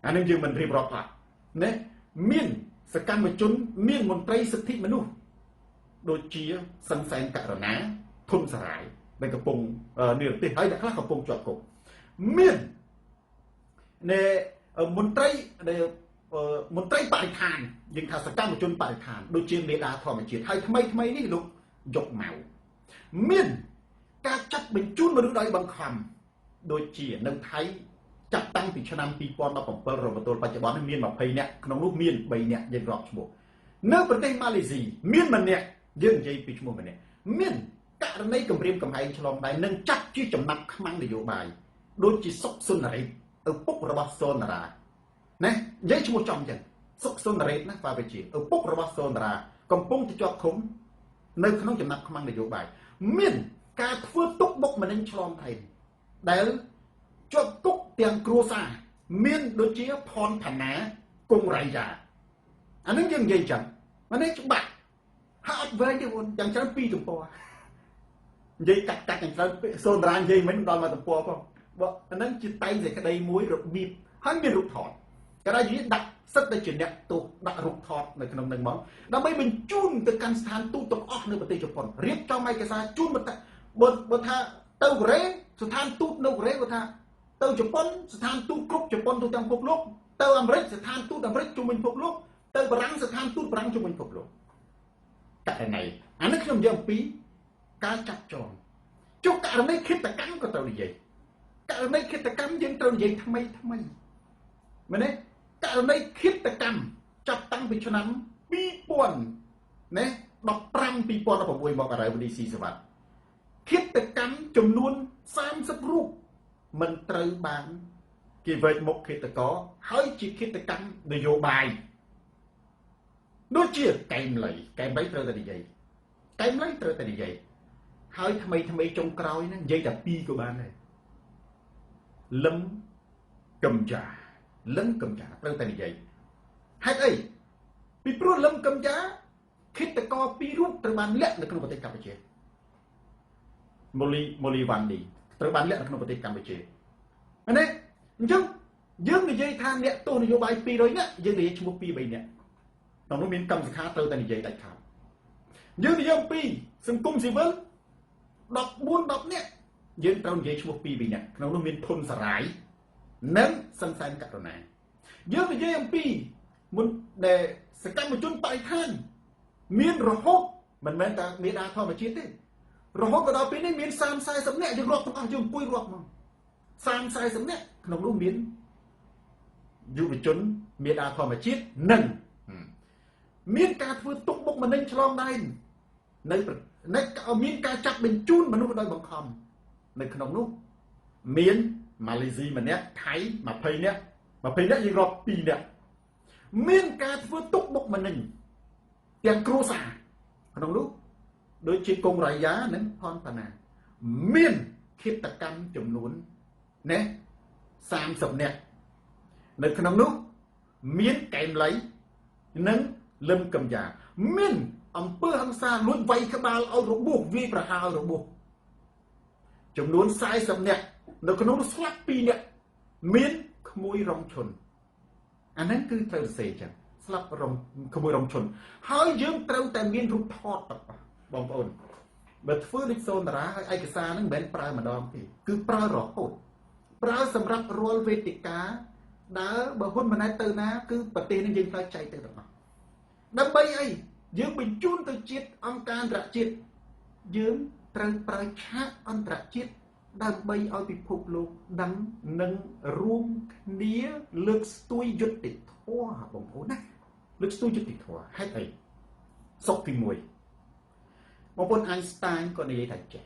អានឹងយើងមិនរៀបរាប់អត់ណាមានសកម្មជនមានមន្ត្រីសិទ្ធិមនុស្សដូចជាសង្សែនករណាធនសារាយដែលកំពុងនិរទេសហើយអ្នកខ្លះកំពុងជាប់គុកមានមន្ត្រីបរិស្ថានយើងថាសកម្មជនបរិស្ថានដូចជាមេដាធម្មជាតិហើយថ្មីនេះលោកយកម៉ៅមានការចាត់បញ្ជូនមនុស្សដោយបង្ខំដូចជានៅថៃចាប់តាំងពីឆ្នាំ2017រហូតដល់បច្ចុប្បន្នមាន20នាក់ក្នុងនោះមាន3នាក់យើងរាប់ឈ្មោះ នៅប្រទេសម៉ាឡេស៊ីមានម្នាក់យើងនិយាយពីឈ្មោះម្នាក់មានករណីគម្រាមកំហែងឆ្លងដែននឹងចាត់ជាចំណាប់ខ្មាំងនយោបាយដូចជាសុកសុនរ៉េតឪពុករបស់សូនរាណានិយាយឈ្មោះចំចឹងសុកសុនរ៉េតណាបើវិជាឪពុករបស់សូនរាកំពុងទៅជាប់ឃុំនៅក្នុងចំណាប់ខ្មាំងនយោបាយមានការធ្វើទុកបុកម្នេញឆ្លងដែនដែលជាប់គុកទាំងគ្រួសារមានដូចជាផនផាណាគង់រៃយ៉ាអានឹងយើងនិយាយចឹងអានេះច្បាស់ហើយអត់វែងទេបងយ៉ាងច្រើន2ទំព័រនិយាយកាត់យ៉ាងច្រើនសូនរានិយាយមិនដល់មកទំព័រផងបើអានឹងជាតែងសេចក្តីមួយរបៀបហើយមានរូបថតក៏ដែលនិយាយដាក់សិតតែជាអ្នកទោសដាក់រូបថតនៅក្នុងនឹងមកដើម្បីបញ្ជូនទៅកាន់ស្ថានទូតទាំងអស់នៅប្រទេសជប៉ុនរៀបចំឯកសារជូនមកបើថាទៅកូរ៉េស្ថានទូតនៅកូរ៉េគាត់ថាទៅជប៉ុនស្ថានទូតគ្រប់ជប៉ុនទូទាំងពិភពលោកទៅអាមេរិកស្ថានទូតអាមេរិកជុំវិញពិភពលោកទៅបារាំងស្ថានទូតបារាំងជុំវិញពិភពលោកករណីអានេះខ្ញុំនិយាយអំពីការចាត់ចងចុះករណីឃាតកម្មក៏ត្រូវនិយាយករណីឃាតកម្មយើងត្រូវនិយាយថ្មីមែនទេករណីឃាតកម្មចាប់តាំងពីឆ្នាំ2000ណា15 2016មកអរិយវឌ្ឍស៊ីសវត្តឃាតកម្មចំនួន30រូបមិនត្រូវបានគេវេចមុខឃាតករហើយជាឃាតកម្មនយោបាយដូចជាកែមលីត្រូវតែនិយាយកែមលីត្រូវតែនិយាយហើយថ្មីចុងក្រោយហ្នឹងនិយាយតែ2ក៏បានដែរលឹមកំចាត្រូវតែនិយាយហេតុអីពីព្រោះលឹមកំចាឃាតករ2រូបត្រូវបានលាក់នៅក្នុងប្រទេសកម្ពុជាម៉ូលីវ៉ាន់ឌីត្រូវបានលាក់នៅក្នុងប្រទេសកម្ពុជាមែនទេអញ្ចឹងយើងនិយាយថាអ្នកទោសនយោបាយ200នាក់យើងនិយាយឈ្មោះ2 3នាក់ក្នុងនោះមានកម្មសខាត្រូវតែនិយាយដាច់ខាតយើងនិយាយអំពីសង្គមស៊ីវិល14 10នាក់យើងត្រូវនិយាយឈ្មោះ2 3នាក់ក្នុងនោះមានធុនសារាយនិងសង្សានករណាយើងនិយាយអំពីមុនដែលសកម្មជនបរិស្ថានមានរហូតមិនមែនតែមេដាធម្មជាតិទេរហូតមកដល់ពេលនេះមាន30-40នាក់យើងរាប់ទាំងអស់យើងអង្គុយរាប់មក30-40នាក់ក្នុងនោះមានយុវជនមេដាធម្មជាតិនិងមានការធ្វើទុកបុកម្នេញឆ្លងដែននៅមានការចាប់បញ្ជូនមនុស្សដោយបង្ខំនៅក្នុងនោះមានម៉ាឡេស៊ីម្នាក់ថៃ20នាក់យើងរាប់2នាក់មានការធ្វើទុកបុកម្នេញទាំងគ្រួសារក្នុងនោះដូចជាកុងរ៉ាយ៉ានិងផនប៉ាណាមានឃាតកម្មចំនួនណា30នាក់នៅក្នុងនោះមានកែមលៃនិងលឹមកំយ៉ាមានអំពើហិង្សាលួចវាយក្បាលឲ្យរបួសវាយប្រហារឲ្យរបួសចំនួន40នាក់នៅក្នុងនោះស្លាប់2នាក់មានក្មួយរងឈុនអាហ្នឹងគឺត្រូវសរសេរចឹងស្លាប់ក្មួយរងឈុនហើយយើងត្រូវតែមានរូបថតបងប្អូនបើធ្វើដូចសូនតារាហើយឯកសារហ្នឹងមិនមែនប្រើម្ដងទេគឺប្រើរហូតប្រើសម្រាប់រាល់វេទិកាដើរបើហ៊ុនម៉ាណែតទៅណាគឺប្រទេសនេះយើងត្រូវចែកទៅទាំងអស់ដើម្បីអីយើងបញ្ជូនទៅជាតិអង្គការអន្តរជាតិយើងត្រូវប្រើឆាកអន្តរជាតិដើម្បីឲ្យពិភពលោកដឹងនិងរួមគ្នាលើកស្ទួយយុត្តិធម៌បងប្អូនណាលើកស្ទួយយុត្តិធម៌ហេតុអីសុកទី1បងប្អូនអៃស្តាញក៏និយាយថាចេះ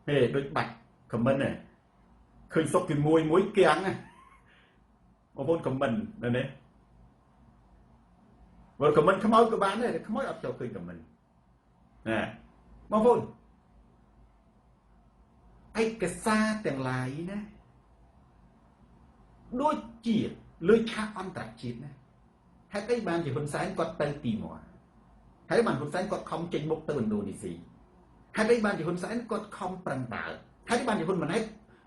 ហេដូចបាច់ខមមិនណាឃើញសុកទី1មួយគៀងណាបងប្អូនខមមិនណានេះបើខមមិនខ្មោចក៏បានដែរខ្មោចអត់ចូលឃើញខមមិនណាបងប្អូនឯកសារទាំងឡាយណាដូចជាលើឆាកអន្តរជាតិណាហេតុអីបានជាហ៊ុនសែនគាត់ទៅទី1ហើយបានហ៊ុនសែនគាត់ខំចេញមុខទៅឥណ្ឌូនេស៊ីហេតុអីបានជាហ៊ុនសែនគាត់ខំប្រឹងដើរហេតុអីបានជាហ៊ុនម៉ាណែត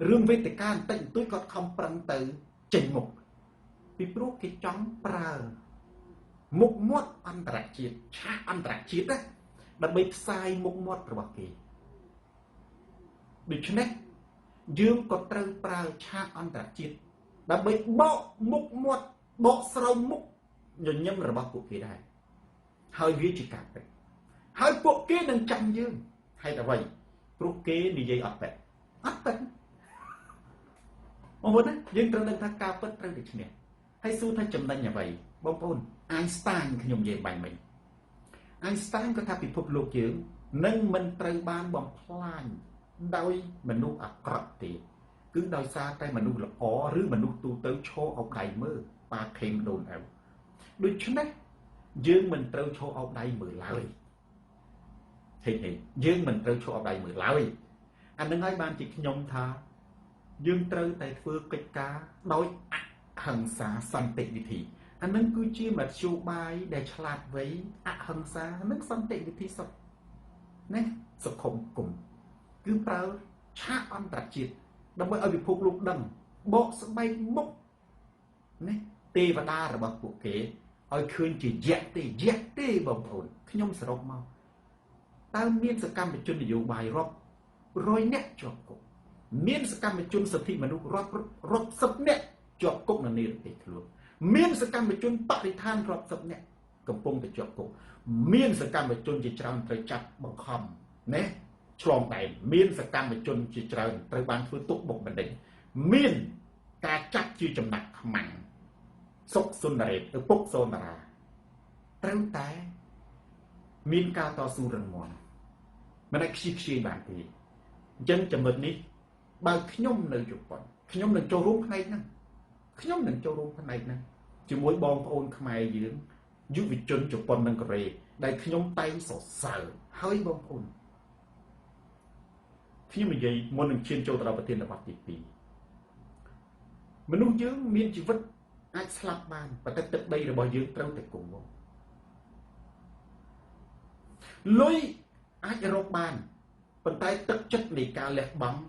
រឿងវេទិកាបន្តិចបន្តួចគាត់ខំប្រឹងទៅចេញមុខពីព្រោះគេចង់ប្រើមុខមាត់អន្តរជាតិឆាកអន្តរជាតិណាដើម្បីផ្សាយមុខមាត់របស់គេដូច្នេះយើងក៏ត្រូវប្រើឆាកអន្តរជាតិដើម្បីបកមុខមាត់បកស្រោមមុខញញឹមរបស់ពួកគេដែរហើយវាជាការពិតហើយពួកគេនឹងចាំយើងហេតុអ្វីព្រោះគេនិយាយអត់ពិតបងប្អូនណាយើងត្រូវដឹងថាការពិតត្រូវតែឈ្នះហើយសួរថាចំណេញអ្វីបងប្អូនអាយស្តាញខ្ញុំនិយាយបាញ់មិញ Einstein ក៏ថាពិភពលោកយើងនឹងមិនត្រូវបានបំផ្លាញដោយមនុស្សអាក្រក់ទេគឺដោយសារតែមនុស្សល្អឬមនុស្សទូទៅឈរអោបដៃមើលប៉ាខេមដូនអៅដូច្នេះយើងមិនត្រូវឈរអោបដៃមើលឡើយហេតុនេះយើងមិនត្រូវឈរអោបដៃមើលឡើយអានឹងហើយបានជាខ្ញុំថាយើងត្រូវតែធ្វើកិច្ចការដោយអហិង្សាសន្តិវិធីអានឹងគឺជាមធ្យោបាយដែលឆ្លាតវៃអហិង្សានិងសន្តិវិធីសុខណាសុខុមគមគឺប្រើឆាកអន្តរជាតិដើម្បីឲ្យពិភពលោកដឹងបកស្បែកមុខណាទេវតារបស់ពួកគេឲ្យឃើញជាយៈទេបងប្អូនខ្ញុំសរុបមកតើមានសកម្មជននយោបាយរាប់រយនាក់ជាប់គុកមានសកម្មជនសិទ្ធិមនុស្សរាប់សិបនាក់ជាប់គុកនៅនិរទេសខ្លួនមានសកម្មជនបរិស្ថានរាប់សិបនាក់កំពុងតែជាប់គុកមានសកម្មជនជាច្រើនត្រូវចាប់បង្ខំណាឆ្លងដែនមានសកម្មជនជាច្រើនត្រូវបានធ្វើទុកបុកម្នេញមានការចាត់ជាចំណាក់ខ្មាំងសុកសុនរ៉េតឪពុកសូនតារាត្រូវតែមានការតស៊ូរឹងមាំមិនអាចខ្ជិលបានទេអញ្ចឹងចំណុចនេះបើខ្ញុំនៅជប៉ុនខ្ញុំនឹងចូលរួមផ្នែកហ្នឹងជាមួយបងប្អូនខ្មែរយើងយុវជនជប៉ុននិងកូរ៉េដែលខ្ញុំតែងសរសើរហើយបងប្អូនខ្ញុំនិយាយមុននឹងឈានចូលទៅដល់ប្រធានបទទី2មនុស្សយើងមានជីវិតអាចស្លាប់បានប៉ុន្តែទឹកដីរបស់យើងត្រូវតែគង់វង្សលុយអាចរកបានប៉ុន្តែទឹកចិត្តនៃការលះបង់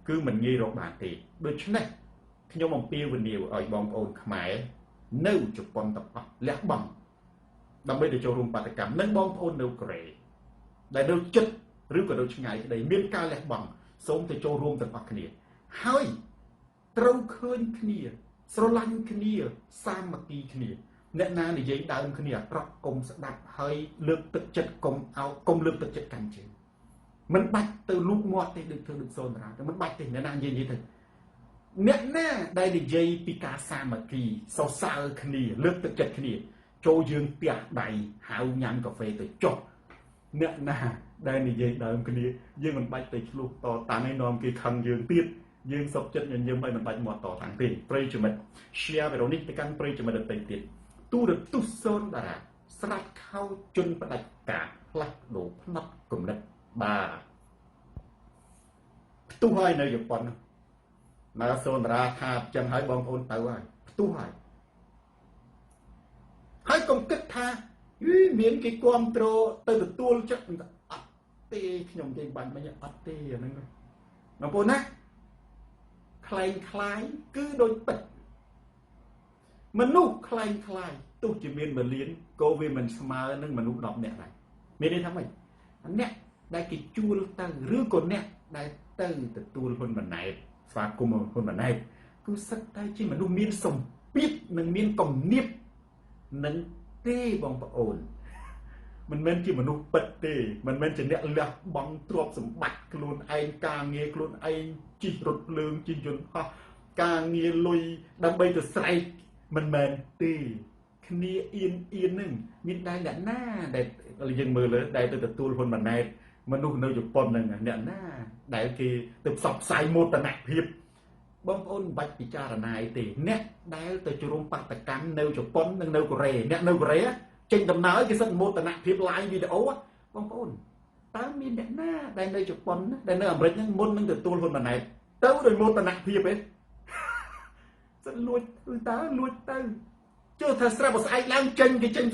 គឺមិនងាយរកបានទេដូច្នេះខ្ញុំអំពាវនាវឲ្យបងប្អូនខ្មែរនៅជប៉ុនទាំងអស់លះបង់ដើម្បីទៅចូលរួមបាតកម្មនិងបងប្អូននៅកូរ៉េដែលនៅជិតឬក៏នៅឆ្ងាយក្តីមានការលះបង់សូមទៅចូលរួមទាំងអស់គ្នាហើយត្រូវឃើញគ្នាស្រឡាញ់គ្នាសាមគ្គីគ្នាអ្នកណានិយាយដើមគ្នាអាក្រក់កុំស្ដាប់ហើយលើកទឹកចិត្តកុំលើកទឹកចិត្តកាន់ជើងមិនបាច់ទៅលូកមាត់ទេដូចធ្វើដូចសូនតារាតែមិនបាច់ទេអ្នកណានិយាយទៅអ្នកណាដែលនិយាយពីការសាមគ្គីសរសើរគ្នាលើកទឹកចិត្តគ្នាចូលយើងផ្ទះដៃហៅញ៉ាំកាហ្វេទៅចុះអ្នកណាដែលនិយាយដើមគ្នាយើងមិនបាច់ទៅឆ្លោះតតាំងឲ្យនាំគេខឹងយើងទៀតយើងសុខចិត្តញញឹមឲ្យមិនបាច់មកតតាំងទេប្រិយមិត្ត share វីដេអូនេះទៅកាន់ប្រិយមិត្តដទៃទៀតទូរទស្សន៍សូនតារាស្រាច់ខោជន់ផ្ដាច់ការផ្លាស់ប្ដូរផ្នែកគំនិតបាទផ្ទុះហើយនៅជប៉ុនណាសូនតារាថាចឹងហើយបងប្អូនទៅហើយផ្ទុះហើយកុំគិតថាមានគេគ្រប់គ្រងទៅទទួលចិត្តអត់ទេខ្ញុំនិយាយបាញ់មិញអត់ទេអាហ្នឹងបងប្អូនណាខ្លែងខ្លាយគឺដូចពិតមនុស្សខ្លែងខ្លាយទោះជាមាន1លានក៏វាមិនស្មើនឹងមនុស្ស10នាក់ដែរមានន័យថាម៉េចអ្នកដែលគេជួលទៅឬក៏អ្នកដែលទៅទទួលហ៊ុនម៉ាណែតស្វាគមន៍ហ៊ុនម៉ាណែតគឺសិតតែជាមនុស្សមានសម្ពាធនិងមានគំនាបនឹងទេបងប្អូនមិនមែនជាមនុស្សពិតទេមិនមែនជាអ្នកលះបង់ទ្រព្យសម្បត្តិខ្លួនឯងការងារខ្លួនឯងជិះរថភ្លើងជិះយន្តហោះការងារលុយដើម្បីទៅស្រែកមិនមែនទេគ្នាអៀនហ្នឹងមានតែអ្នកណាដែលយើងមើលលើដែលទៅទទួលហ៊ុនម៉ាណែតមនុស្សនៅជប៉ុនហ្នឹងអ្នកណាដែលគេទៅផ្សព្វផ្សាយមោទនភាពបងប្អូនមិនបាច់ពិចារណាទេអ្នកដែលទៅជួបបាតកម្មនៅជប៉ុននិងនៅកូរ៉េអ្នកនៅកូរ៉េចេញដំណើរគេសិតមោទនភាព live វីដេអូបងប្អូនតើមានអ្នកណាដែលនៅជប៉ុនដែលនៅអាមេរិកហ្នឹងមុននឹងទទួលហ៊ុនម៉ាណែតទៅដោយមោទនភាពទេសិតលួចគឺតើលួចទៅចូលថាស្រាប់ស្អែកឡើងចេញគេចេញ